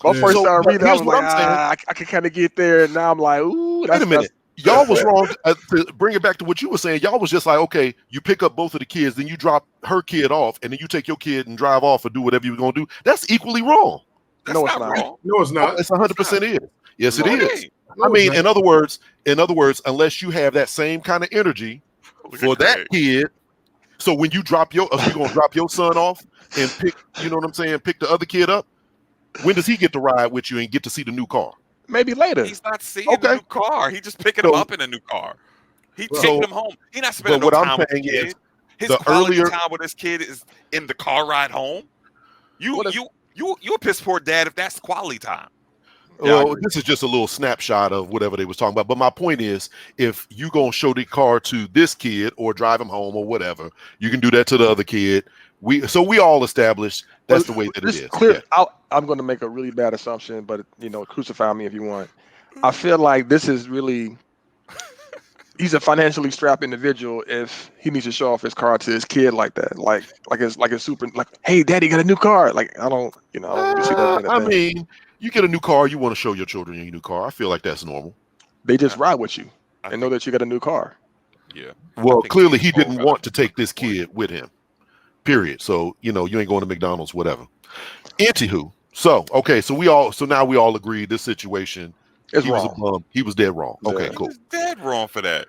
My first time reading, I was like, I can kind of get there, and now I'm like, ooh. Wait a minute. Y'all was wrong. To bring it back to what you were saying, y'all was just like, okay, you pick up both of the kids, then you drop her kid off, and then you take your kid and drive off or do whatever you're going to do. That's equally wrong. No, it's not. Wrong. No, it's not. It's 100% is. Yes, it is. I mean, in other words, unless you have that same kind of energy for that kid, so when you drop you're going to drop your son off and pick, you know what I'm saying, pick the other kid up, when does he get to ride with you and get to see the new car? Maybe later. He's not seeing the new car. He just picking him up in a new car. He taking him home. He not spending no time with the kid. His quality time with his kid is in the car ride home. You a piss poor dad if that's quality time. Well, this is just a little snapshot of whatever they was talking about. But my point is, if you gonna show the car to this kid or drive him home or whatever, you can do that to the other kid. We all established that's the way that it is. Clear. Yeah. I'm going to make a really bad assumption, but crucify me if you want. I feel like this is really. He's a financially strapped individual if he needs to show off his car to his kid like that, like it's super, like, hey, daddy got a new car. Like I don't really see that. I mean, you get a new car, you want to show your children your new car. I feel like that's normal. They just ride with you and know that you got a new car. Yeah. Well, clearly he didn't want to take this kid with him. period. So you know, you ain't going to McDonald's, whatever. Anywho, so now we all agree this situation. It's He was a wrong. bum. He was dead wrong. Okay, Yeah. cool. He was dead wrong for that.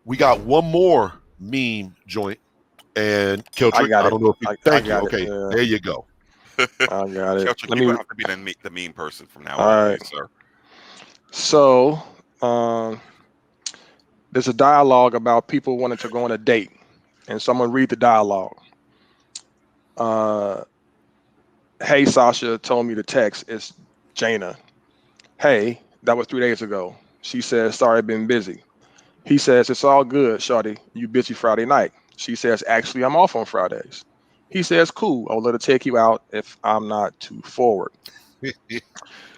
We got one more meme joint, and Keltric, got I it. don't know if you I thank you. got it, Okay, yeah. there you go. I got it. Keltric, Let you're me. gonna have to be the mean person from now All on, right. please, sir. So, there's a dialogue about people wanting to go on a date, and someone read the dialogue. Hey, Sasha told me to text. It's Jana. Hey, that was 3 days ago. She says, sorry, I've been busy. He says, it's all good, shawty. You busy Friday night. She says, actually, I'm off on Fridays. He says, cool. I'll let her take you out if I'm not too forward.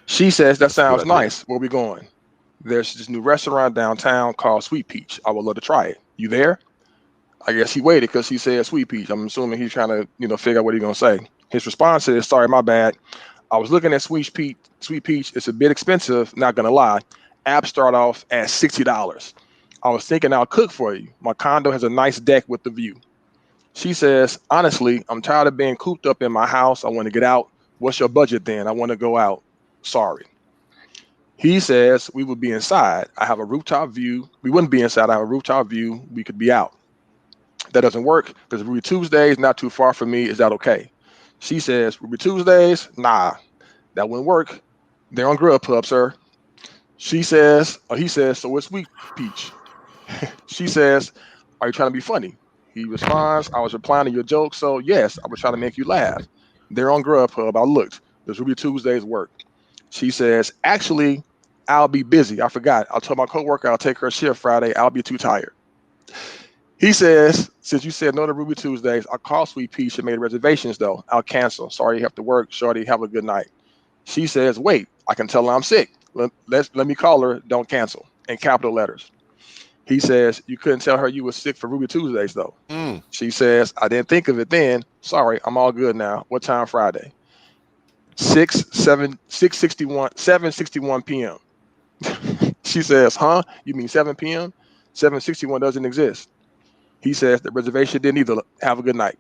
She says, that sounds nice. Where we going? There's this new restaurant downtown called Sweet Peach. I would love to try it. You there? I guess he waited because he said Sweet Peach. I'm assuming he's trying to, figure out what he's going to say. His response is, sorry, my bad. I was looking at Sweet Peach. It's a bit expensive, not going to lie. Apps start off at $60. I was thinking I'll cook for you. My condo has a nice deck with the view. She says, honestly, I'm tired of being cooped up in my house. I want to get out. What's your budget then? I want to go out. Sorry. He says, we would be inside. I have a rooftop view. We wouldn't be inside. I have a rooftop view. We could be out. That doesn't work because Ruby Tuesdays not too far from me. Is that okay? She says, Ruby Tuesdays? Nah, that wouldn't work. They're on Grubhub, sir. He says, so it's Sweet Peach. She says, are you trying to be funny? He responds, I was replying to your joke, so yes, I was trying to make you laugh. They're on Grubhub. I looked. Does Ruby Tuesdays work? She says, actually, I'll be busy. I forgot. I'll tell my coworker I'll take her shift Friday. I'll be too tired. He says, since you said no to Ruby Tuesdays, I'll call Sweet Peach and made reservations, though. I'll cancel. Sorry you have to work. Shorty, have a good night. She says, wait, I can tell her I'm sick. Let me call her. Don't cancel. In capital letters. He says, you couldn't tell her you were sick for Ruby Tuesdays, though. She says, I didn't think of it then. Sorry, I'm all good now. What time Friday? 7:61 p.m. She says, huh? You mean 7 p.m.? 7:61 doesn't exist. He says the reservation didn't either. Have a good night.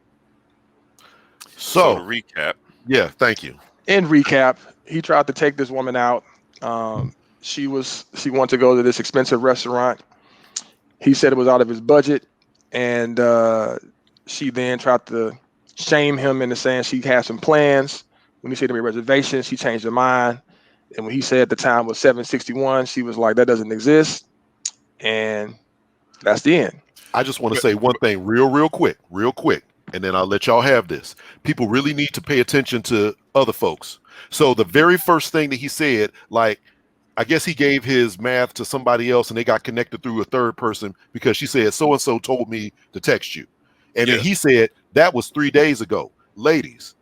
So to recap. Yeah, thank you. In recap, he tried to take this woman out. She wanted to go to this expensive restaurant. He said it was out of his budget, and she then tried to shame him into saying she had some plans. When he said to me reservations, she changed her mind. And when he said the time was 7:61, she was like, that doesn't exist. And that's the end. I just want to say one thing real quick, and then I'll let y'all have this. People really need to pay attention to other folks. So the very first thing that he said, like, I guess he gave his math to somebody else and they got connected through a third person because she said, so-and-so told me to text you. And then he said, that was 3 days ago. Ladies,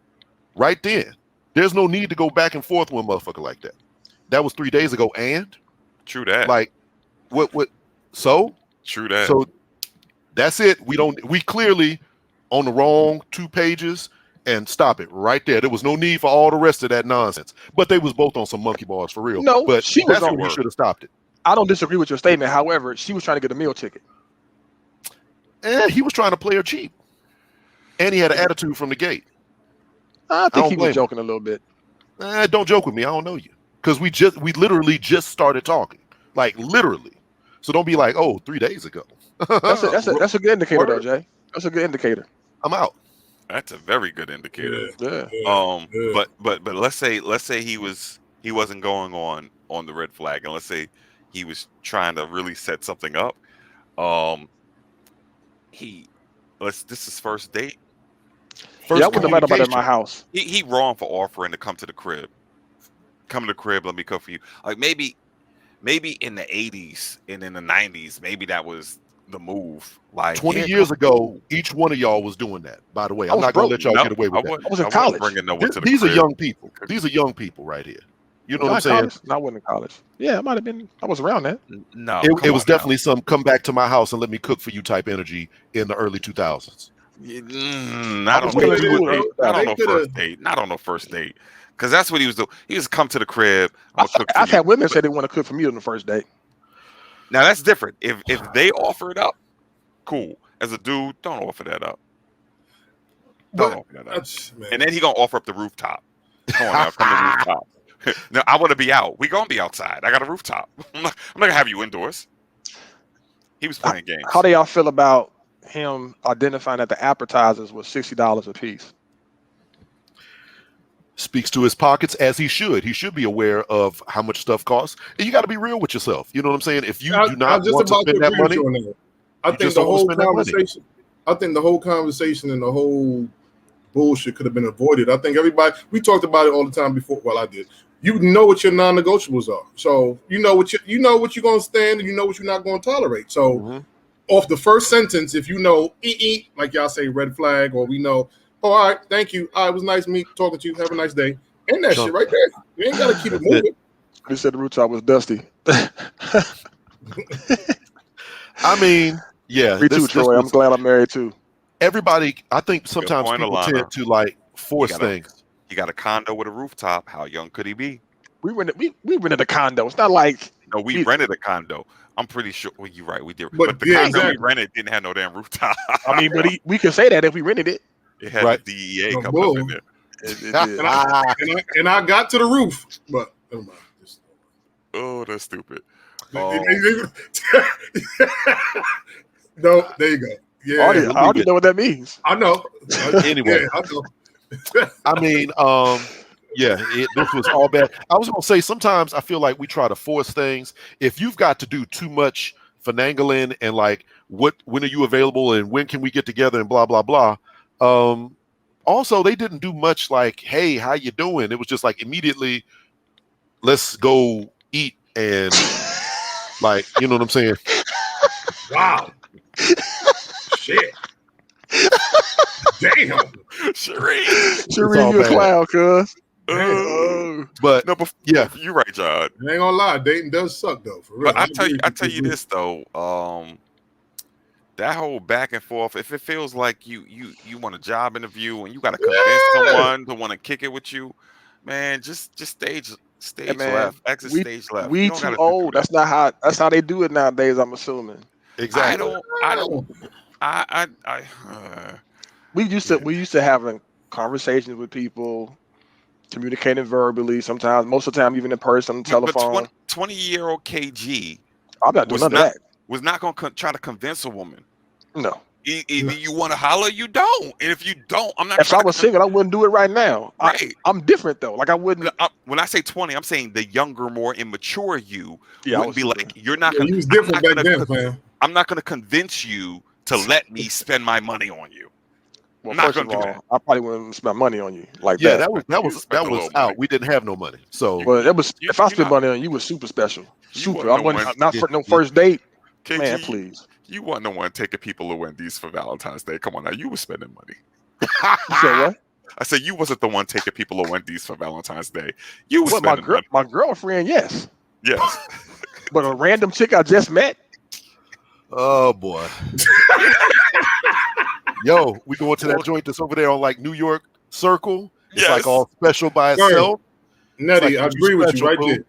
right then, there's no need to go back and forth with a motherfucker like that. That was 3 days ago. And true that. Like, what, so? True that. So that's it. We clearly on the wrong 2 pages and stop it right there. There was no need for all the rest of that nonsense. But they was both on some monkey bars for real. No, but she was on work. He should have stopped it. I don't disagree with your statement. However, she was trying to get a meal ticket. And he was trying to play her cheap. And he had an attitude from the gate. I think he was joking a little bit. Don't joke with me. I don't know you. Because we literally just started talking. Like literally. So don't be like, oh, 3 days ago. That's a good indicator though, Jay. That's a good indicator. I'm out. That's a very good indicator. Yeah. But let's say he wasn't going on the red flag, and let's say he was trying to really set something up. This is first date. I wouldn't have met about it in my house. He wrong for offering to come to the crib. Come to the crib, let me cook for you. Like maybe in the 80s and in the 90s, maybe that was the move. Like 20 years ago, each one of y'all was doing that. By the way, I'm not gonna let y'all get away with that. I was in college. These are young people. These are young people right here. You know what I'm saying? No, I wasn't in college. Yeah, I might have been. I was around that. No, it was definitely some come back to my house and let me cook for you type energy in the early 2000s. Not on no first date. Because that's what he was doing. He was come to the crib. I've had women say they want to cook for me on the first date. Now that's different. If they offer it up, cool. As a dude, don't offer that up. Don't open that up. And then he gonna offer up the rooftop. Come on now, come to the rooftop. No, I want to be out. We gonna be outside. I got a rooftop. I'm not gonna have you indoors. He was playing games. How do y'all feel about him identifying that the appetizers were $60 a piece? Speaks to his pockets as he should. He should be aware of how much stuff costs. And you got to be real with yourself. You know what I'm saying? If you do not want to spend that money, I think the whole conversation. I think the whole conversation and the whole bullshit could have been avoided. I think we talked about it all the time before. Well, I did. You know what your non-negotiables are, so you know what you're going to stand, and you know what you're not going to tolerate. So, off the first sentence, if you know, like y'all say, red flag, or we know. Oh, all right, thank you. It was nice talking to you. Have a nice day. And that shit right there. You ain't got to keep it moving. He said the rooftop was dusty. I mean, yeah. Me too, Troy. I'm glad I'm married too. Everybody, I think sometimes people tend to like force things. He got a condo with a rooftop. How young could he be? We rented a condo. It's not like we rented a condo. I'm pretty sure. Well, you're right. We did, but the condo we rented didn't have no damn rooftop. I mean, but we can say that if we rented it. It had the DEA come up in there. And I got to the roof, but never mind. Oh, that's stupid. No, there you go. Yeah, I already know what that means. I know. Anyway, yeah, I know. I mean, this was all bad. I was gonna say sometimes I feel like we try to force things. If you've got to do too much finagling and like when are you available and when can we get together and blah blah blah. Also, they didn't do much like, hey, how you doing? It was just like immediately, let's go eat and like, you know what I'm saying? Wow. Shit. Damn. Sheree, you a clown, cuz. But no, yeah, you're right, John. I ain't gonna lie, dating does suck though. For real. But I tell you this though, that whole back and forth, if it feels like you want a job interview and you got to convince someone to want to kick it with you, man, just stage left, exit stage left. We too old. That's how they do it nowadays. I'm assuming. Exactly. We used to having conversations with people, communicating verbally. Sometimes, most of the time, even in person, on the telephone. 20-year-old KG. I'm not doing none of that. Was not going to try to convince a woman. No. Either you want to holler, you don't. And if you don't, I'm not. If I was single, I wouldn't do it right now. Right. I'm different though. Like I wouldn't. When I say 20, I'm saying the younger, more immature you wouldn't be like, you're not. He was different back then, man. I'm not going to convince you to let me spend my money on you. Well, first of all, I probably wouldn't spend money on you like that. Yeah, that was out. Money. We didn't have no money, so. But it was if I spent money on you, was super special. Super. I wouldn't not for no first date. KG, man, please. You want no one taking people to Wendy's for Valentine's Day? Come on now, you were spending money. You said what? I said you wasn't the one taking people to Wendy's for Valentine's Day. You were spending money. My girlfriend, yes. Yes. But a random chick I just met. Oh boy. Yo, we going to that joint that's over there on like New York Circle. It's like all special by itself. Nutty, I agree with you right there.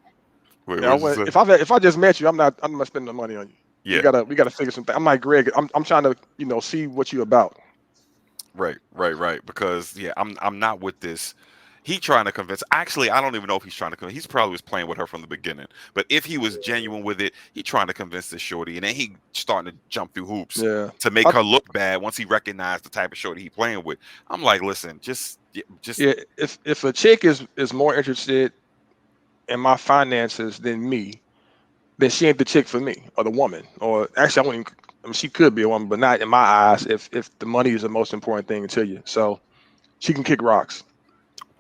Wait, if I just met you, I'm not spending the money on you. Yeah, we gotta figure something. I'm like Greg. I'm trying to see what you about. Right. Because I'm not with this. He trying to convince. Actually, I don't even know if he's trying to convince. He's probably was playing with her from the beginning. But if he was genuine with it, he trying to convince this shorty, and then he starting to jump through hoops to make her look bad. Once he recognized the type of shorty he playing with, I'm like, listen, just If a chick is more interested in my finances than me, then she ain't the chick for me, or the woman. Or actually, I mean, she could be a woman, but not in my eyes. If the money is the most important thing to you, so she can kick rocks.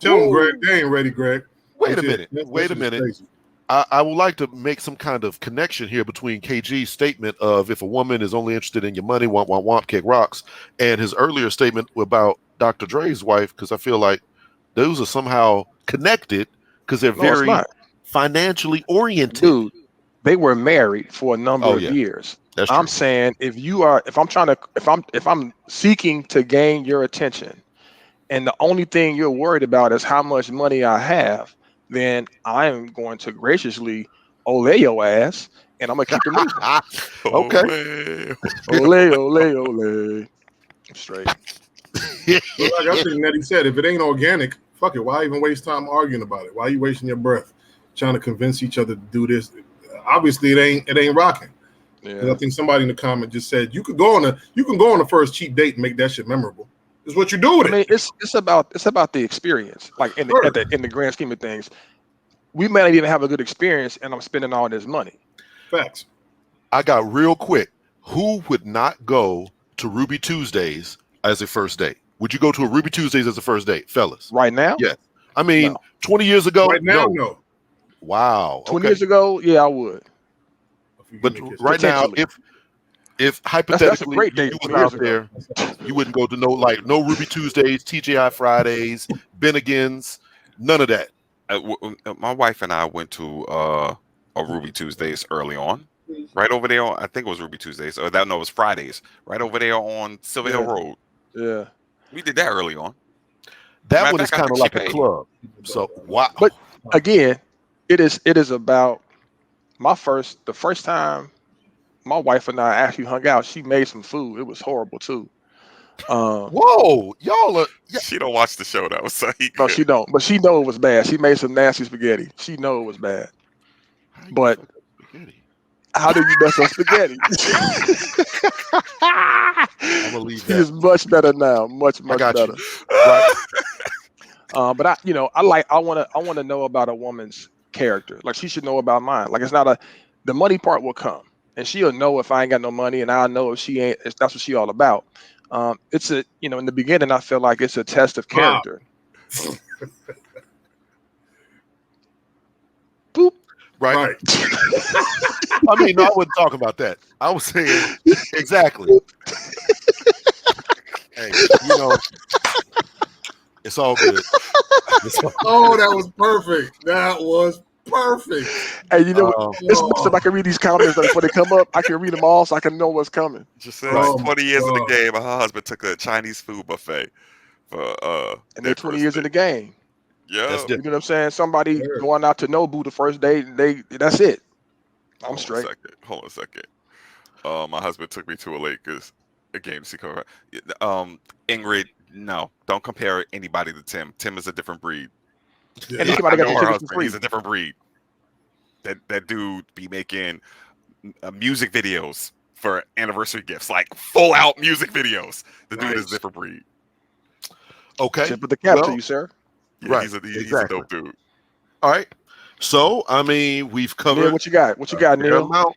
Tell him, Greg. They ain't ready, Greg. Wait a minute. I would like to make some kind of connection here between KG's statement of if a woman is only interested in your money, womp, kick rocks, and his earlier statement about Dr. Dre's wife, because I feel like those are somehow connected because they're very financially oriented. Dude, they were married for a number of years. That's true. I'm saying if I'm seeking to gain your attention, and the only thing you're worried about is how much money I have, then I am going to graciously ole your ass, and I'm gonna keep it moving. Okay. Ole. Straight. But like I think Nettie said, if it ain't organic, fuck it. Why even waste time arguing about it? Why are you wasting your breath trying to convince each other to do this? Obviously, it ain't rocking. Yeah. I think somebody in the comment just said you can go on a first cheap date and make that shit memorable. It's what you do with it. It's about the experience. Like in the grand scheme of things, we may not even have a good experience, and I'm spending all this money. Facts. I got real quick. Who would not go to Ruby Tuesdays as a first date? Would you go to a Ruby Tuesdays as a first date, fellas? Right now? Yes. I mean, no. 20 years ago? Right now, no. Wow. 20 years ago, yeah, I would. But right now, if hypothetically that's a great date, you were out there, you wouldn't go to no Ruby Tuesdays, TGI Fridays, Bennigan's, none of that. My wife and I went to a Ruby Tuesdays early on. Right over there, I think it was Ruby Tuesdays, or it was Fridays. Right over there on Silver Hill Road. Yeah, we did that early on. That one is kind of like a club. So wow. But again, it is about the first time my wife and I actually hung out. She made some food. It was horrible too. Whoa, y'all are. Yeah. She don't watch the show though, so no, she don't. But she know it was bad. She made some nasty spaghetti. She know it was bad. But how do you mess up spaghetti? I'm gonna leave that. She is much better now. Much better. Right. But I want to know about a woman's character. Like she should know about mine. Like it's not the money part will come, and she'll know if I ain't got no money, and I'll know if she ain't. If that's what she all about. It's in the beginning, I feel like it's a test of character. Boop. Right. I mean, no, I wasn't talking about that. I was saying exactly. Hey, it's all good. Oh, that was perfect. That was perfect. Hey, it's I can read these comments before they come up. I can read them all so I can know what's coming. Just says 20 years in the game. Her husband took a Chinese food buffet for and they're 20 years in the game. Yeah, you know what I'm saying? Somebody going out to Nobu the first day, that's it. I'm straight. Hold on a second. My husband took me to a Lakers game to see Ingrid. No, don't compare anybody to Tim. Tim is a different breed. Yeah. And I know her husband. He's a different breed. That dude be making music videos for anniversary gifts, like full out music videos. The dude is a different breed. Okay, tip of the cap to you, sir. Yeah, right, he's a dope dude. All right, so I mean, we've covered. Neil, what you got? What you got, Neil?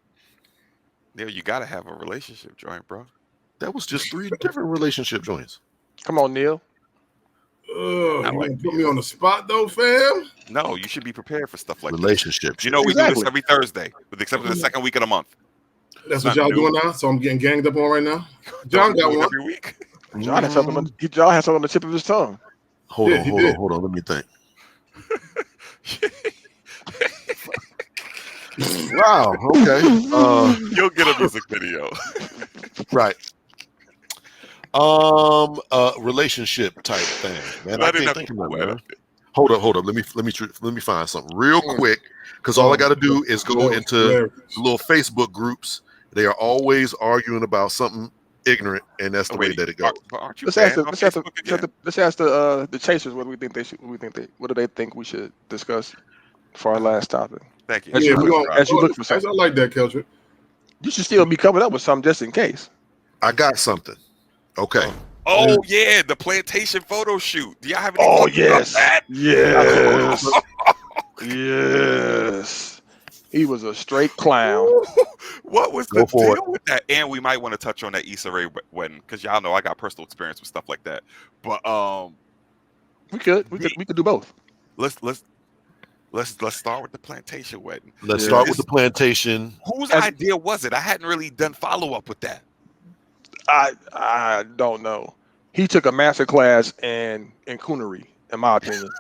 Neil, you gotta have a relationship joint, bro. That was just 3 different relationship joints. Come on, Neil. You gonna put me on the spot though, fam? No, you should be prepared for stuff like relationships. We do this every Thursday, with the exception of the second week of the month. That's what y'all doing now. So I'm getting ganged up on right now. John got one every week. John has something. John has something on the tip of his tongue. Hold on. Let me think. Wow. Okay. You'll get a music video. Right. Relationship type thing, man. I can't think of that, man. Hold up. Let me find something real quick, because all I got to do is go into little Facebook groups. They are always arguing about something ignorant, and that's the way that it goes. Let's ask the chasers what do they think we should discuss for our last topic. Thank you. As you look for something. I like that, Keltric. You should still be coming up with something just in case. I got something. Okay. Oh yeah, the Plantation photo shoot. Do y'all have any? Oh yes, yes, yes. He was a straight clown. What was the deal with that? And we might want to touch on that Issa Rae wedding, because y'all know I got personal experience with stuff like that. But we could do both. Let's start with the Plantation wedding. Let's start with the Plantation. Whose idea was it? I hadn't really done follow up with that. I don't know. He took a master class in coonery, in my opinion.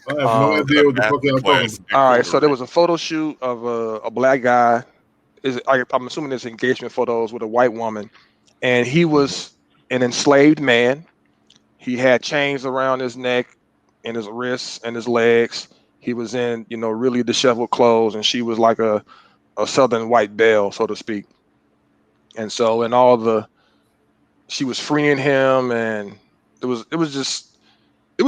I have no idea what the fuck y'all talking about. All right, so there was a photo shoot of a black guy. I'm assuming it's engagement photos with a white woman, and he was an enslaved man. He had chains around his neck and his wrists and his legs. He was in, really disheveled clothes, and she was like a southern white belle, so to speak. And so she was freeing him and It was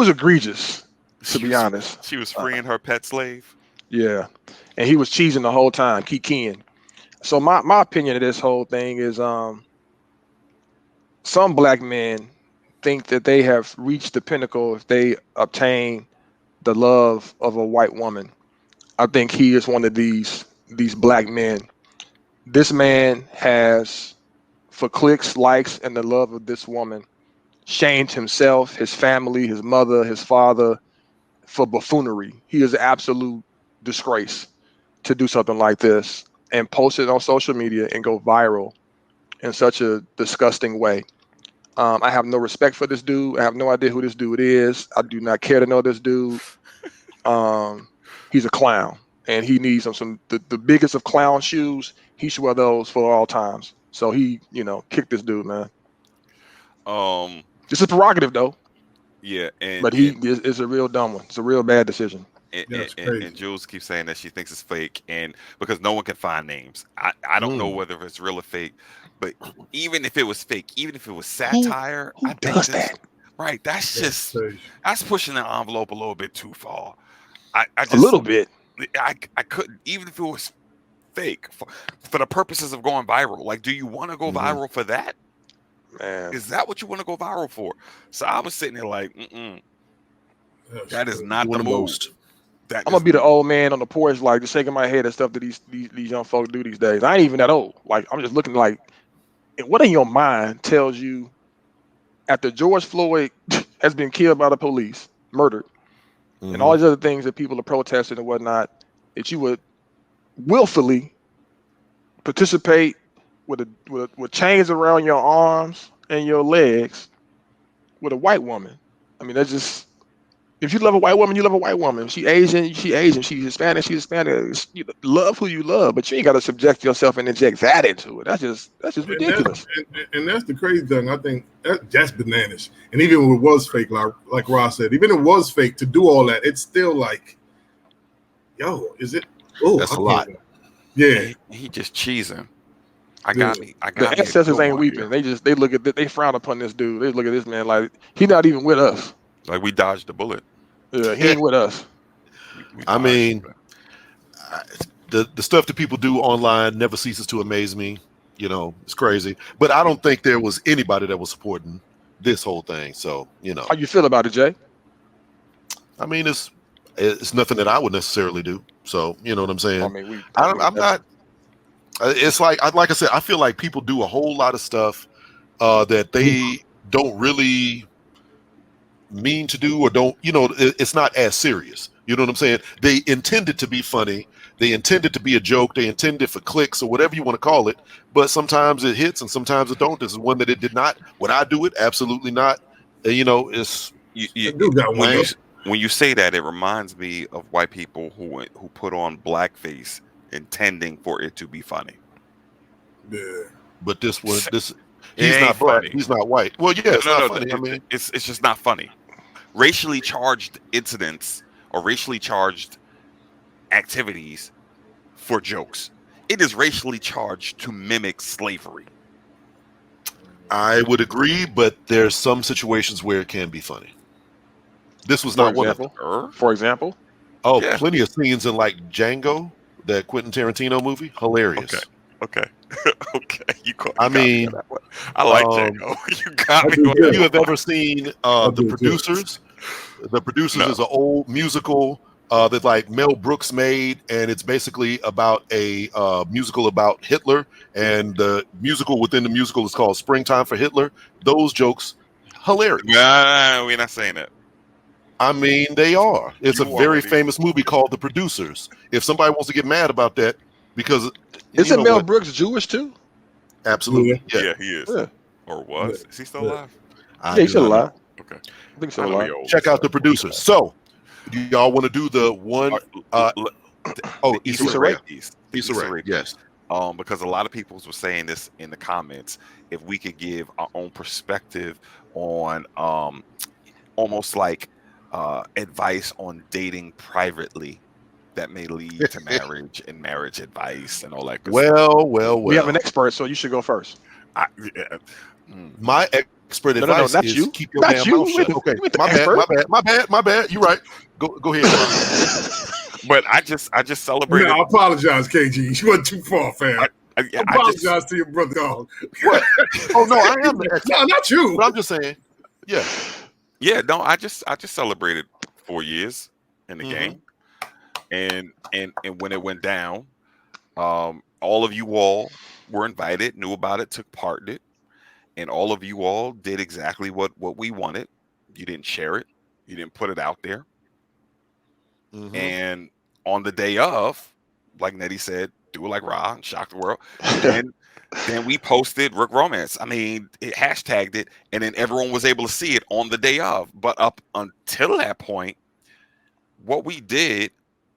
egregious, to be honest. She was freeing her pet slave. Yeah, and he was cheesing the whole time, keying. So my opinion of this whole thing is, some black men think that they have reached the pinnacle if they obtain the love of a white woman. I think he is one of these black men. This man has, for clicks, likes, and the love of this woman, shamed himself, his family, his mother, his father for buffoonery. He is an absolute disgrace to do something like this and post it on social media and go viral in such a disgusting way. I have no respect for this dude. I have no idea who this dude is. I do not care to know this dude. He's a clown, and he needs the biggest of clown shoes. He should wear those for all times. So he, kick this dude, man. Just a prerogative, though. Yeah, but he is a real dumb one. It's a real bad decision. And Jules keeps saying that she thinks it's fake, and because no one can find names, I don't know whether it's real or fake. But even if it was fake, even if it was satire, who I think does that? Right, that's pushing the envelope a little bit too far. I just, a little bit. I couldn't, even if it was fake, for the purposes of going viral. Like, do you want to go viral for that? Man, is that what you want to go viral for? So I was sitting there like, that is not the most. I'm gonna be the old man on the porch, like just shaking my head at stuff that these young folks do these days. I ain't even that old. Like, I'm just looking like, what in your mind tells you after George Floyd has been killed by the police, murdered, and all these other things that people are protesting and whatnot, that you would willfully participate with chains around your arms and your legs with a white woman? I mean, that's just, if you love a white woman, you love a white woman. She Asian, she Asian. She's Hispanic, she's Hispanic. You love who you love, but you ain't got to subject yourself and inject that into it. That's just ridiculous. And that's the crazy thing. I think that's bananas. And even when it was fake, like Ross said, even if it was fake, to do all that, it's still like, yo, is it? Oh, that's a lot. Yeah, he just cheesing. I got me. The ancestors ain't weeping. They they frown upon this dude. They look at this man like he's not even with us. Like we dodged the bullet. Yeah, he ain't with us. I mean, the stuff that people do online never ceases to amaze me. It's crazy. But I don't think there was anybody that was supporting this whole thing. So, How you feel about it, Jay? I mean, it's nothing that I would necessarily do. So, you know what I'm saying? I mean, I'm not. It's like I said, I feel like people do a whole lot of stuff that they don't really mean to do or don't, it's not as serious. You know what I'm saying? They intended to be funny. They intended to be a joke. They intended for clicks or whatever you want to call it. But sometimes it hits and sometimes it don't. This is one that it did not. Would I do it? Absolutely not. It's when you say that, it reminds me of white people who put on blackface intending for it to be funny. Yeah. But this he's not black. Funny. He's not white. Well, yeah, it's not funny. I mean, it's just not funny. Racially charged incidents or racially charged activities for jokes. It is racially charged to mimic slavery. I would agree, but there's some situations where it can be funny. This was not one of them. For example? Oh, yeah. Plenty of scenes in like Django, that Quentin Tarantino movie. Hilarious. Okay. I mean, I like Django. You got me. You have ever seen The Producers? The Producers is an old musical that like Mel Brooks made, and it's basically about a musical about Hitler, and the musical within the musical is called Springtime for Hitler. Those jokes, hilarious. Nah, we're not saying that. I mean, they are. It's a very famous movie called The Producers. If somebody wants to get mad about that, because isn't Mel Brooks Jewish too? Absolutely. Yeah, he is. Yeah. Or was? Yeah. Is he still alive? Yeah, he's still alive. Okay. I think so. Alive. Check out The Producers. So, do y'all want to do the one? Issa Rae. Issa Rae. Yes. Because a lot of people were saying this in the comments. If we could give our own perspective on almost like advice on dating privately that may lead to marriage and marriage advice and all that good stuff. Well. We have an expert, so you should go first. My expert No, advice not is you. keep your Not damn you. mouth shut. Okay, You ain't the my expert. bad. You're right. Go ahead. But I just celebrated. No, I apologize, KG. You went too far, fam. I Apologize to your brother, dog. What? Oh no, I am the expert. No, not you. But I'm just saying. Yeah. Yeah, no, I just celebrated 4 years in the game, and when it went down, all of you all were invited, knew about it, took part in it, and all of you all did exactly what we wanted. You didn't share it, you didn't put it out there, and on the day of, like Nettie said, do it like Ra and shock the world. Then we posted Rick Romance. I mean, it hashtagged it, and then everyone was able to see it on the day of. But up until that point, what we did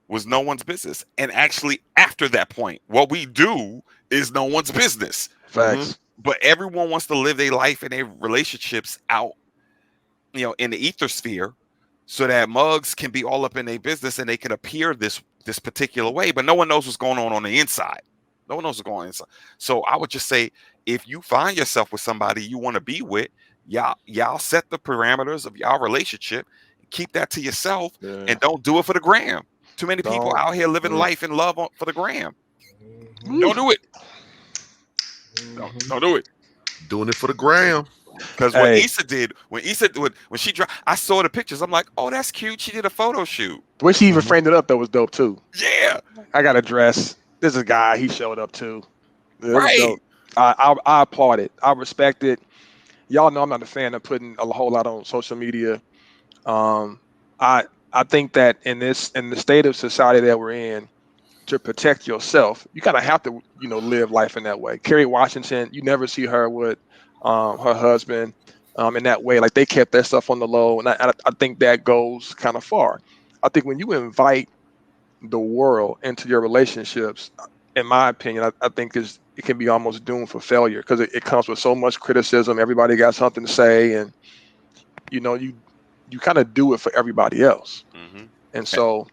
was no one's business. And actually, after that point, what we do is no one's business. Facts. But everyone wants to live their life and their relationships out, in the ether sphere, so that mugs can be all up in their business and they can appear this particular way. But no one knows what's going on the inside. No one knows what's going on inside. So I would just say, if you find yourself with somebody you want to be with, y'all set the parameters of y'all relationship, keep that to yourself, and don't do it for the gram. Too many people out here living life and love for the gram. Don't do it. Don't do it. Doing it for the gram. Because what Issa did, when she dropped, I saw the pictures. I'm like, oh, that's cute. She did a photo shoot. When she even framed it up, that was dope too. Yeah. I got a dress. This is a guy. He showed up too. Right. I applaud it. I respect it. Y'all know I'm not a fan of putting a whole lot on social media. I think that in the state of society that we're in, to protect yourself, you kind of have to, live life in that way. Kerry Washington, you never see her with her husband in that way. Like, they kept their stuff on the low, and I think that goes kind of far. I think when you invite the world into your relationships, in my opinion, I think it can be almost doomed for failure, because it comes with so much criticism. Everybody got something to say, and you kind of do it for everybody else. And so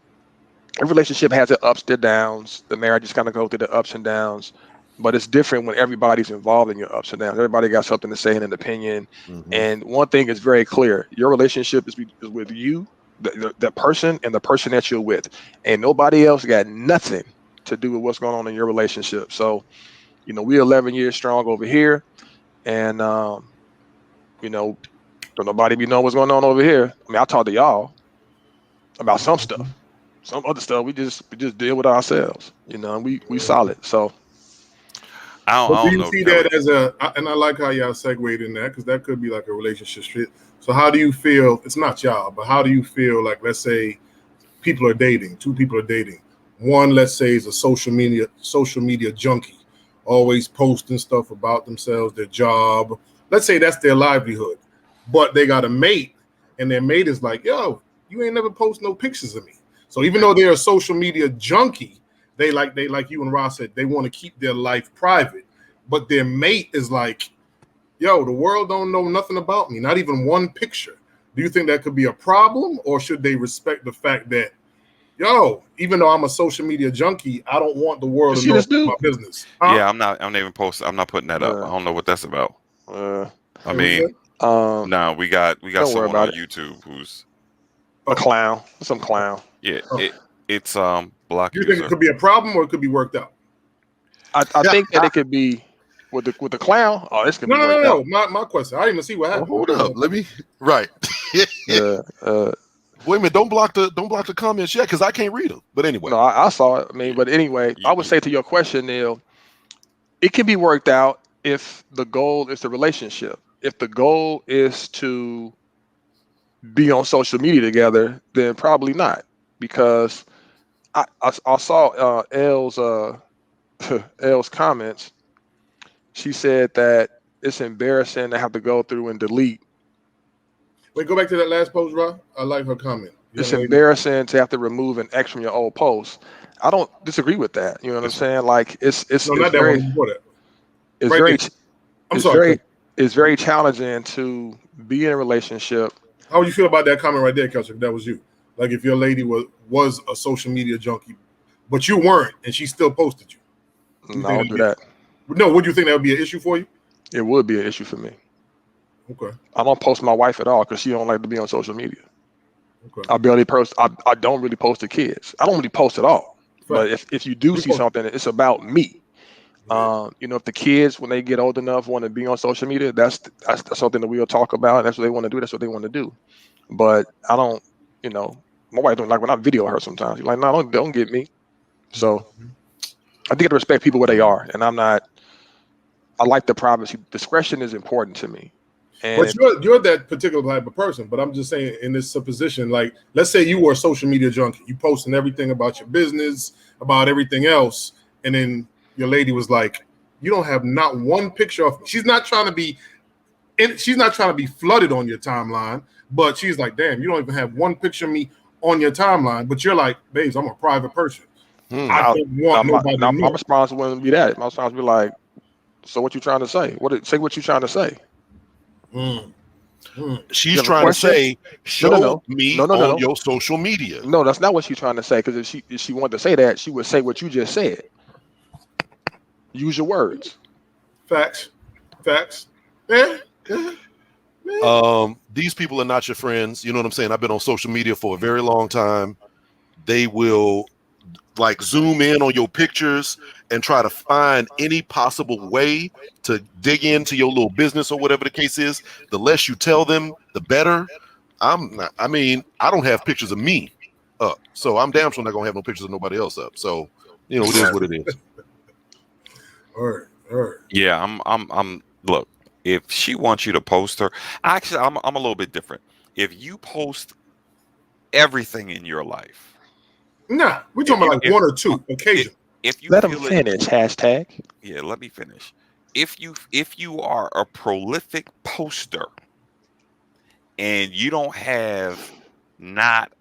every relationship has its ups, their downs. The marriage just kind of go through the ups and downs, but it's different when everybody's involved in your ups and downs. Everybody got something to say and an opinion. And one thing is very clear: your relationship is with you, the person, and the person that you're with, and nobody else got nothing to do with what's going on in your relationship. So, we're 11 years strong over here, and don't nobody be knowing what's going on over here. I mean, I talk to y'all about some stuff. Some other stuff we just deal with ourselves, and we solid. So I don't know. Do you see that as and I like how y'all segued in that, because that could be like a relationship shit. So how do you feel? It's not y'all, but how do you feel like, let's say people are dating, two people are dating. One, let's say, is a social media junkie, always posting stuff about themselves, their job. Let's say that's their livelihood, but they got a mate, and their mate is like, yo, you ain't never post no pictures of me. So even though they're a social media junkie, they like you and Ross said, they want to keep their life private. But their mate is like, yo, the world don't know nothing about me, not even one picture. Do you think that could be a problem, or should they respect the fact that, yo, even though I'm a social media junkie, I don't want the world to know my business? Yeah, I'm not even posting. I'm not putting that up. I don't know what that's about. I mean, no, we got someone on YouTube who's a clown, some clown. Yeah, it's block. You think it could be a problem, or it could be worked out? I think that it could be with the clown. Oh, this could be worked out. No. My question. I didn't even see what happened. Hold up, let me. Right. Wait a minute! Don't block the comments yet, because I can't read them. But anyway, no, I saw it. I mean, but anyway, I would say to your question, Neil, it can be worked out if the goal is the relationship. If the goal is to be on social media together, then probably not, because I saw L's comments. She said that it's embarrassing to have to go through and delete. Wait, go back to that last post, Rob. I like her comment. It's embarrassing to have to remove an X from your old post. I don't disagree with that. You know what I'm saying? Like, it's very challenging to be in a relationship. How would you feel about that comment right there, Keltric? That was you. Like, if your lady was a social media junkie, but you weren't, and she still posted you. No, I don't do that. No, would you think that would be an issue for you? It would be an issue for me. Okay. I don't post my wife at all because she don't like to be on social media. Okay. I barely post. I don't really post the kids. I don't really post at all. But if you do see something, it's about me. If the kids, when they get old enough, want to be on social media, that's something that we'll talk about. That's what they want to do. That's what they want to do. But I don't, my wife don't like when I video her sometimes. She's like, no, don't get me. So I think I respect people where they are, and I'm not. I like the privacy. Discretion is important to me. But you're that particular type of person. But I'm just saying, in this supposition, like, let's say you were a social media junkie, you posting everything about your business, about everything else, and then your lady was like, "You don't have not one picture of." She's not trying to be flooded on your timeline, but she's like, "Damn, you don't even have one picture of me on your timeline." But you're like, "Babes, I'm a private person. I don't want nobody to know." My response wouldn't be that. My response would be like, "So what you trying to say? Say what you trying to say." She's trying to say, show me on your social media. No, that's not what she's trying to say. Because if she wanted to say that, she would say what you just said. Use your words. Facts. These people are not your friends. You know what I'm saying? I've been on social media for a very long time. They will like zoom in on your pictures and try to find any possible way to dig into your little business or whatever the case is. The less you tell them, the better. I don't have pictures of me up, so I'm damn sure not gonna have no pictures of nobody else up. So, it is what it is. All right. Yeah, I'm look, if she wants you to post her, actually I'm a little bit different. If you post everything in your life. Nah, we're talking about like one or two occasionally. If you let them finish, hashtag. Yeah, let me finish. If you are a prolific poster and you don't have not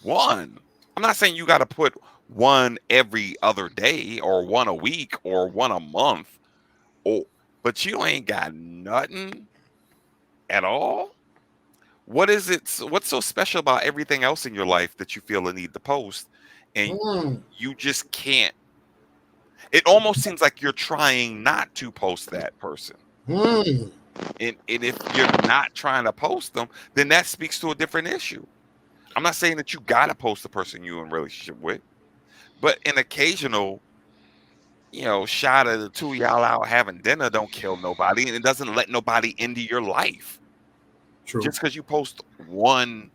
one, I'm not saying you got to put one every other day or one a week or one a month, but you ain't got nothing at all. What is it? What's so special about everything else in your life that you feel the need to post, and you just can't? It almost seems like you're trying not to post that person. And if you're not trying to post them, then that speaks to a different issue. I'm not saying that you gotta post the person you're in a relationship with, but an occasional, shot of the two of y'all out having dinner don't kill nobody, and it doesn't let nobody into your life. True. Just because you post one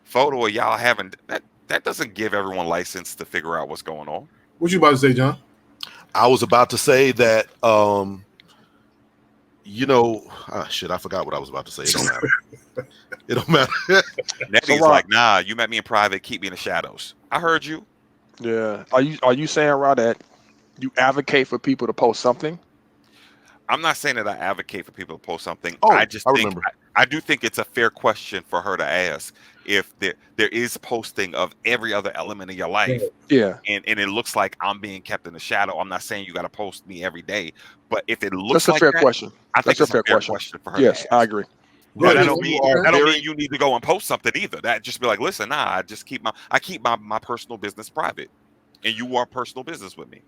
photo of y'all having that doesn't give everyone license to figure out what's going on. What you about to say, John? I was about to say that shit, I forgot what I was about to say. It don't matter. It don't matter. Nettie's like, nah, you met me in private, keep me in the shadows. I heard you. Yeah. Are you saying, Rod, that you advocate for people to post something? I'm not saying that I advocate for people to post something. I remember. I do think it's a fair question for her to ask if there is posting of every other element of your life. Yeah. And it looks like I'm being kept in the shadow. I'm not saying you got to post me every day, but if it looks that's a fair that, question. I think it's a fair question for her. Yes, I agree. But I don't mean you need to go and post something either. That just be like, listen, I just keep my personal business private, and you are personal business with me.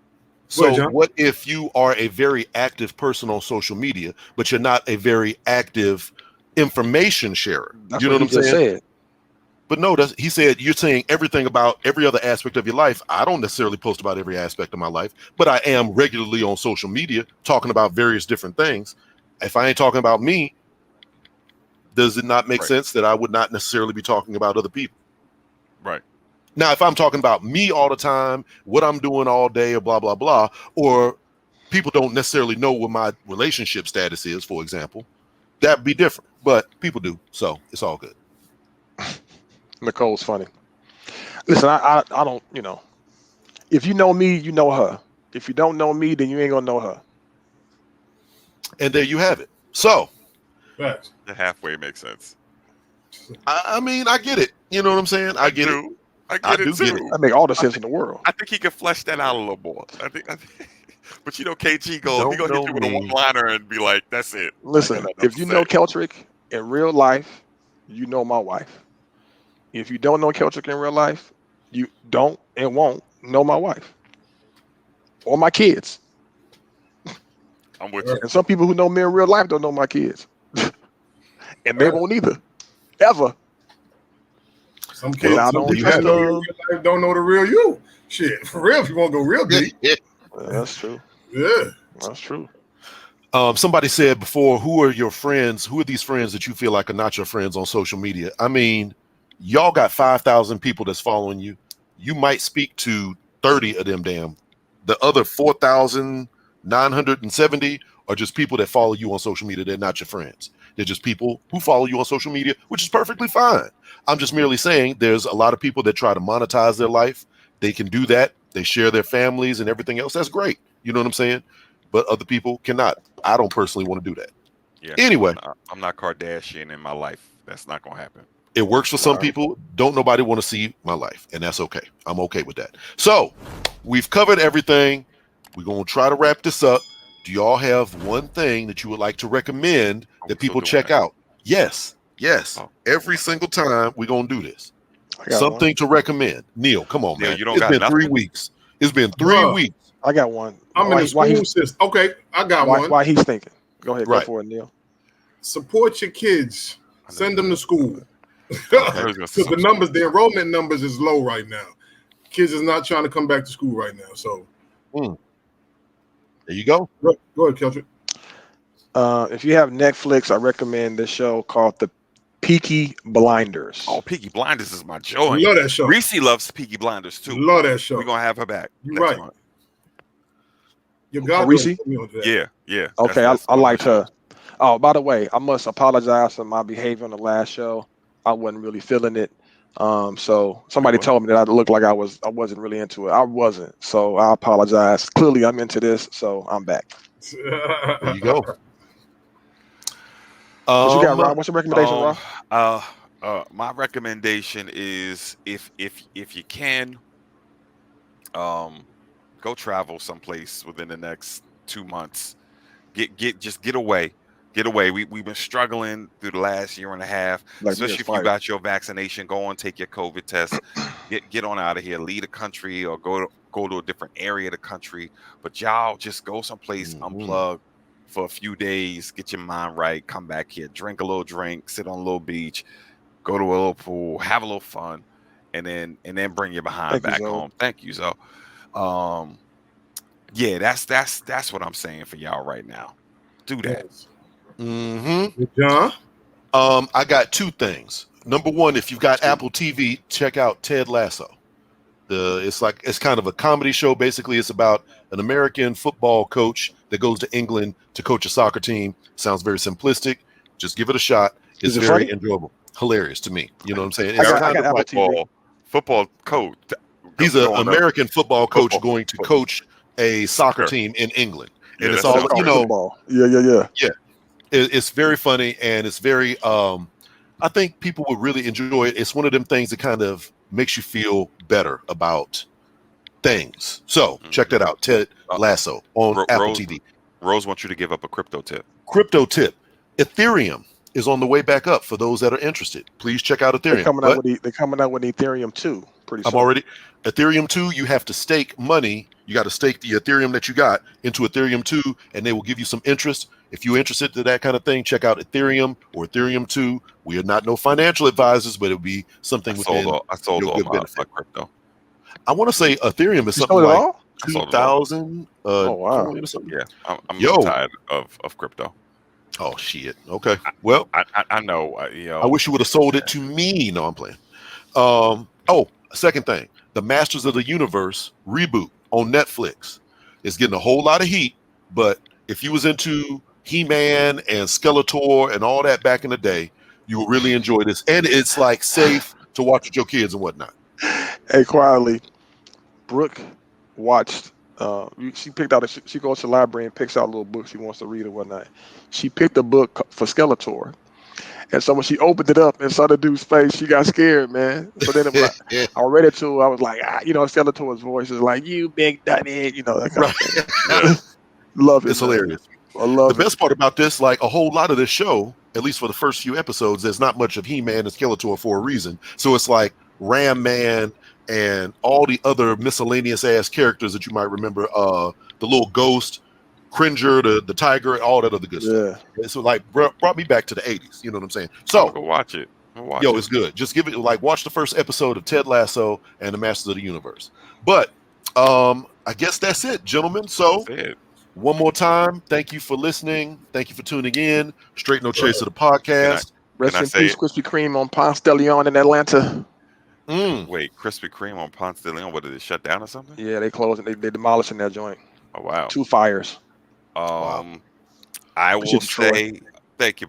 So what if you are a very active person on social media, but you're not a very active information sharer? That's you know what I'm saying? Said. But no, he said you're saying everything about every other aspect of your life. I don't necessarily post about every aspect of my life, but I am regularly on social media talking about various different things. If I ain't talking about me, does it not make sense that I would not necessarily be talking about other people? Right. Now, if I'm talking about me all the time, what I'm doing all day, or blah, blah, blah, or people don't necessarily know what my relationship status is, for example, that'd be different. But people do, so it's all good. Nicole's funny. Listen, I don't, if you know me, you know her. If you don't know me, then you ain't gonna know her. And there you have it. So the halfway makes sense. I mean, I get it. You know what I'm saying? I get it. I get it too. That make all the sense in the world. I think he can flesh that out a little more. I think but KG he gonna hit you with a one-liner and be like, that's it. Listen, if you know Keltric in real life, you know my wife. If you don't know Keltric in real life, you don't and won't know my wife. Or my kids. I'm with you. And some people who know me in real life don't know my kids. and they won't either, ever. Some kids don't know the real you. Shit, for real, if you want to go real deep. That's true. Yeah, that's true. Somebody said before, who are your friends? Who are these friends that you feel like are not your friends on social media? I mean, y'all got 5,000 people that's following you. You might speak to 30 of them damn. The other 4,970 are just people that follow you on social media. They're not your friends. They're just people who follow you on social media, which is perfectly fine. I'm just merely saying there's a lot of people that try to monetize their life. They can do that. They share their families and everything else. That's great. You know what I'm saying? But other people cannot. I don't personally want to do that. Yeah. Anyway, I'm not Kardashian in my life. That's not going to happen. It works for some people. Don't nobody want to see my life, and that's okay. I'm okay with that. So we've covered everything. We're going to try to wrap this up. Do y'all have one thing that you would like to recommend that people check out? Yes. Every single time we're going to do this. Something to recommend. Neil, come on, man. It's been 3 weeks. It's been 3 weeks. I got one. I'm in the school system. Okay, I got one. Why he's thinking. Go ahead, go for it, Neil. Support your kids. Send them to school. Because the enrollment numbers is low right now. Kids is not trying to come back to school right now. So there you go. Go ahead, Keltric. If you have Netflix, I recommend this show called The Peaky Blinders. Oh, Peaky Blinders is my joy. Love that show. Reese loves Peaky Blinders too. Love that show. We're gonna have her back. You're right. Month. You got Reese? Yeah. Okay, I liked her. Oh, by the way, I must apologize for my behavior on the last show. I wasn't really feeling it. So somebody told me that I looked like I wasn't really into it. I wasn't. So I apologize. Clearly I'm into this, so I'm back. There you go. What you got, Rob? What's your recommendation, Rob? My recommendation is if you can, go travel someplace within the next 2 months. Get away. We've been struggling through the last year and a half, especially if you got your vaccination. Go on, take your COVID test. Get on out of here. Leave the country or go to a different area of the country. But y'all just go someplace, unplug for a few days, get your mind right, come back here, drink a little drink, sit on a little beach, go to a little pool, have a little fun, and then bring your behind back home. Thank you. So yeah, that's what I'm saying for y'all right now. Do that. John? I got two things. Number one, if you've got Apple TV, check out Ted Lasso. It's kind of a comedy show. Basically, it's about an American football coach that goes to England to coach a soccer team. Sounds very simplistic. Just give it a shot. It's very enjoyable, hilarious to me. You know what I'm saying? I got Apple TV. Football coach. He's an American football coach going to coach a soccer team in England, and it's all football. Yeah. It's very funny, and it's very. I think people would really enjoy it. It's one of them things that kind of makes you feel better about things. So check that out. Ted Lasso on Apple TV. Rose wants you to give up a crypto tip. Ethereum is on the way back up for those that are interested. Please check out Ethereum. They're coming out with Ethereum 2 pretty soon. Ethereum 2, you have to stake money. You got to stake the Ethereum that you got into Ethereum 2, and they will give you some interest. If you're interested in that kind of thing, check out Ethereum or Ethereum 2. We are not no financial advisors, but it'll be something I sold all my crypto. I want to say Ethereum is something like 2,000. Oh wow! Yeah, I'm tired of crypto. Oh shit. Okay. Well, I know. I wish you would have sold it to me. No, I'm playing. Second thing, the Masters of the Universe reboot on Netflix is getting a whole lot of heat. But if you was into He-Man and Skeletor and all that back in the day, you will really enjoy this. And it's like safe to watch with your kids and whatnot. Hey, quietly, Brooke watched. She picked out. She goes to the library and picks out a little book she wants to read or whatnot. She picked a book for Skeletor, and so when she opened it up and saw the dude's face, she got scared, man. So then I read it to her. I was like, Skeletor's voice is like, "You big dummy," that kind of thing. Love it. It's hilarious. I love the best part about this, like a whole lot of this show, at least for the first few episodes, there's not much of He-Man and Skeletor for a reason. So it's like Ram Man and all the other miscellaneous ass characters that you might remember. The little ghost, Cringer, the Tiger, all that other good stuff. And so like brought me back to the 80s. You know what I'm saying? So go watch it. It's good. Just give it watch the first episode of Ted Lasso and the Masters of the Universe. But I guess that's it, gentlemen. So one more time, thank you for listening. Thank you for tuning in. Straight No Chaser, the podcast. Rest in peace, Krispy Kreme on Ponce de Leon in Atlanta. Wait, Krispy Kreme on Ponce de Leon? What, did it shut down or something? Yeah, they closed it. They demolishing that joint. Oh wow. 2 fires. I will say thank you,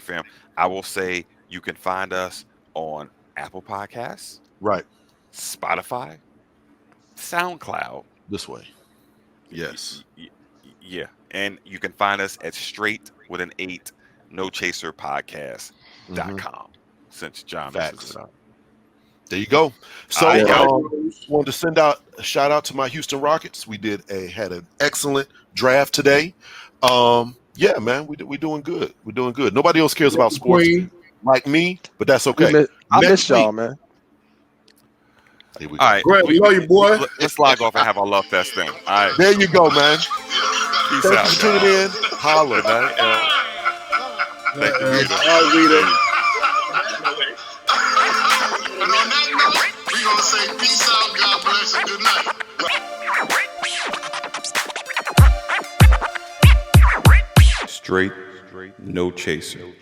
fam. I will say you can find us on Apple Podcasts, right? Spotify, SoundCloud. This way. Yes. Yeah. And you can find us at straight with an 8 no chaser podcast.com. Since John messes it up. There you go. So wanted to send out a shout out to my Houston Rockets. We had an excellent draft today. Yeah, man, we doing good. We're doing good. Nobody else cares about sports like me, but that's okay. I miss y'all, man. Here we go. All right, Grant, we love you, boy. Let's log off and have our love fest then. All right, there you go, man. Peace Thank out. you for tuning in. Holla, man. Thank you, Rita. And on that note, we're gonna say peace out, God bless, and good night. Straight, no chaser.